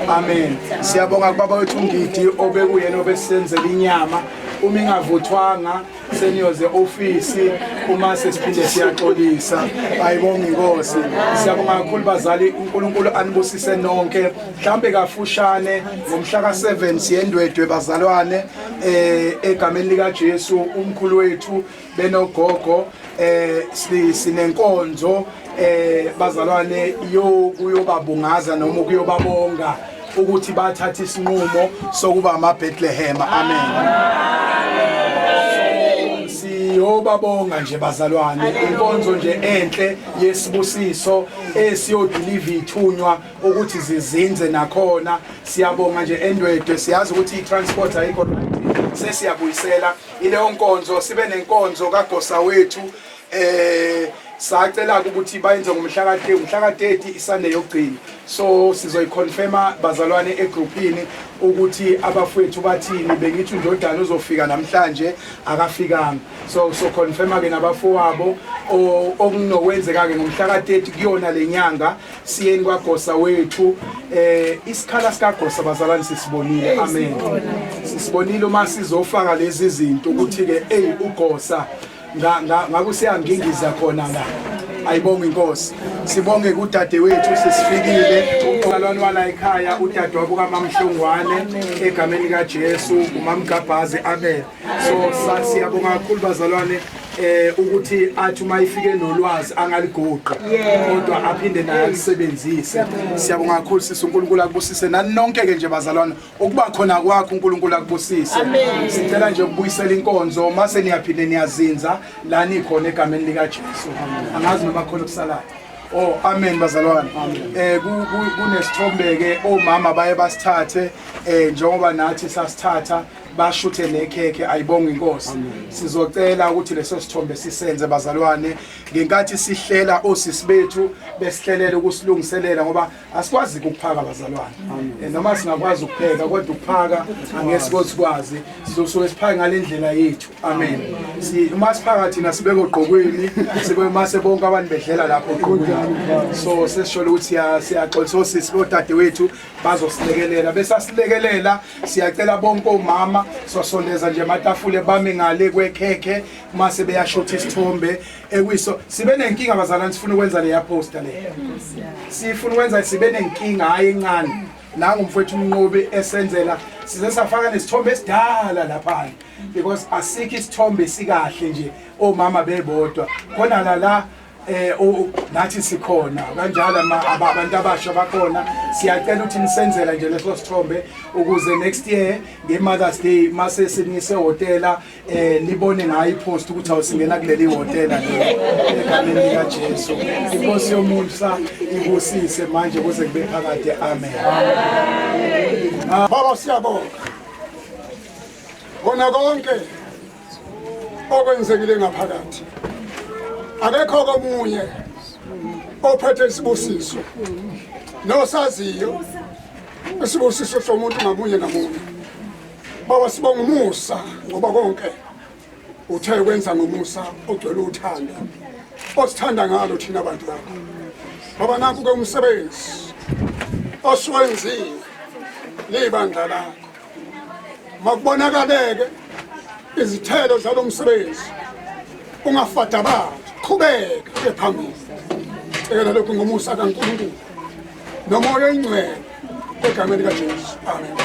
amen siyabonga kubaba wethu Ngidi obekuyena obesenzela inyama uma ingavuthwanga seniyoze office uma sesiphinde siyaxolisa ayibonga inkosi siyabonga kakhulu bazali uNkulunkulu anibusise nonke mhlambe kafushane ngomhla ka7 siyendwedwe bazalwane egameni lika Jesu umkhulu wethu benogogo sinenkonzo bazalwane kuyobabungaza noma kuyobabonga ukuthi bathathe isinqumo sokuba amaBethlehem amen siyobabonga nje bazalwane inkonzo nje enhle yesibusiso esiyodeliver ithunywa ukuthi zizinze nakhona siyabonga nje endwedwe siyazi ukuthi itransport ayikho right sesiyabuyisela ileyo nkonzo sibe nenkonzo kagosa wethu sacela ukuthi bayenze ngomhla ka30 iSunday yokugcina so sizoyiconfirma bazalwane egroupini ukuthi abafowethu bathini bengithi uNdodana uzofika namhlanje akafikanga so confirma ke nabafowabo okunokwenzeka ke ngomhla ka30 kuyona lenyanga siyeni kwagosa wethu isikhala sikagosa bazalwane sisibonile amen sisibonile uma sizofaka lezi zinto ukuthi ke ugosa ngakusiyangingisa khona la ayibonga inkosi sibonge kudade wethu sesifikile umqalwane wala ekhaya udade wabo kaMamhlongwane egameni lika Jesu uMamgabhazi amen so siyabonga kakhulu bazalwane ukuthi athi uma ifike nolwazi angaligoqa kodwa aphinde naye alisebenzise siyabonga kakhulu sisi uNkulunkulu akubusise nani nonke ke nje bazalwane ukuba khona kwakho uNkulunkulu akubusise sicela nje ukubuyisela inkonzo mase niyaphinde niyazinza la nikhona egameni lika Jesu angazi noma khona kusalayo oh amen bazalwane kunesithombe ke omama baye basithathe njengoba nathi sasithatha bashuthe nekheke ayibonga inkosi sizocela ukuthi leso sithombe sisenze bazalwane ngenkathi sihlela osisi bethu besihlelela ukusilungiselela ngoba asikwazi ukuphaka bazalwane noma singakwazi ukupheka kodwa ukuphaka angesikwazi sizosuke siphaka ngalendlela yethu amen uma siphaka thina sibeke ogqokweni sibe mase bonke abantu bedlela lapho ogqokweni so sesishola ukuthi siyaxolisa osisi bodade wethu bazosilekelela besasilekelela siyacela bonke omama sosondeza nje amatafule bami ngale kwekhekhe mase beyashotha isithombe ekwiso sibe nenkinga bazalwane sifuna ukwenza le poster le sifuna ukwenza sibe nenkinga hayi encane nangu mfowethu uNqobi esenzela size safaka nesithombe esidala lapha because asikho isithombe sikahle nje omama bebodwa khona la nathi sikhona kanjalo abantu abasha bakhona siyacela ukuthi nisenzela nje leso sithombe ukuze next year ngeMother's Day mase sinise hotela libone ngayo ipost ukuthi awusingena kuleli hotela egameni lika Jesu inkosi yomusa ibusise manje kuze kube phakade amen baba siyabonga kona konke okwenzekile ngaphakathi akekho komunye ophethe isibusiso nosaziyo isibusiso somuntu ngamunye ngamunye baba sibonga umusa ngoba konke uthe kwenza ngomusa ogcwele uthando osithanda ngalo thina abantu bakho baba nanku ke umsebenzi oswenzile libandla lakho makubonakaleke izithelo zalomsebenzi ungafadabala qhubeka phambili cela lokhu ngomusa kaNkulunkulu nomoya oyingcwele egameni likaJesu amen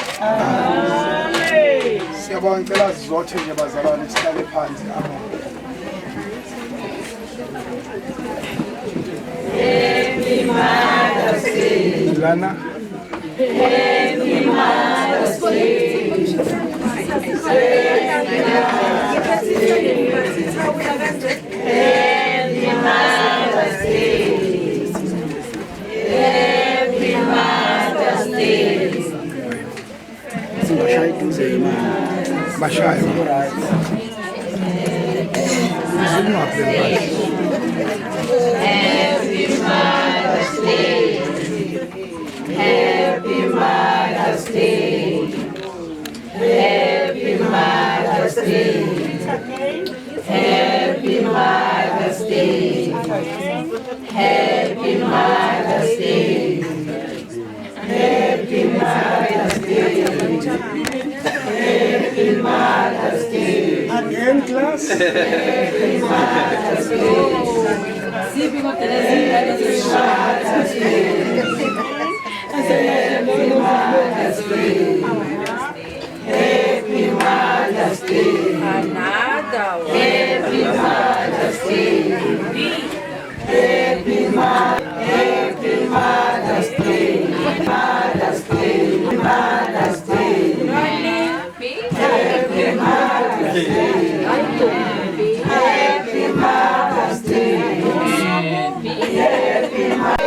siyabonga ngicela sizothe nje bazalwane sihlale phansi amen Happy Mother's Day lana Happy Mother's Day Happy Mother's Day bashayo Happy Mother's Day. Happy Mother's Day. Happy Mother's Day. Happy Mother's Day. Happy Mother's Day. Happy Mother's Day. Happy Mother's Day. again class Happy Mother's Day. Happy Mother's Day. Happy Mother's Day. Another one. Happy Mother's Day. Happy Mother's Day. Mother's Day. Mother's Day. Happy Mother's Day. Happy Mother's Day. Happy Mother's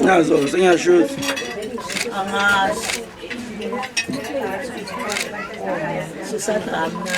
Nazo singashutha. Angazi. Susadra mnandi.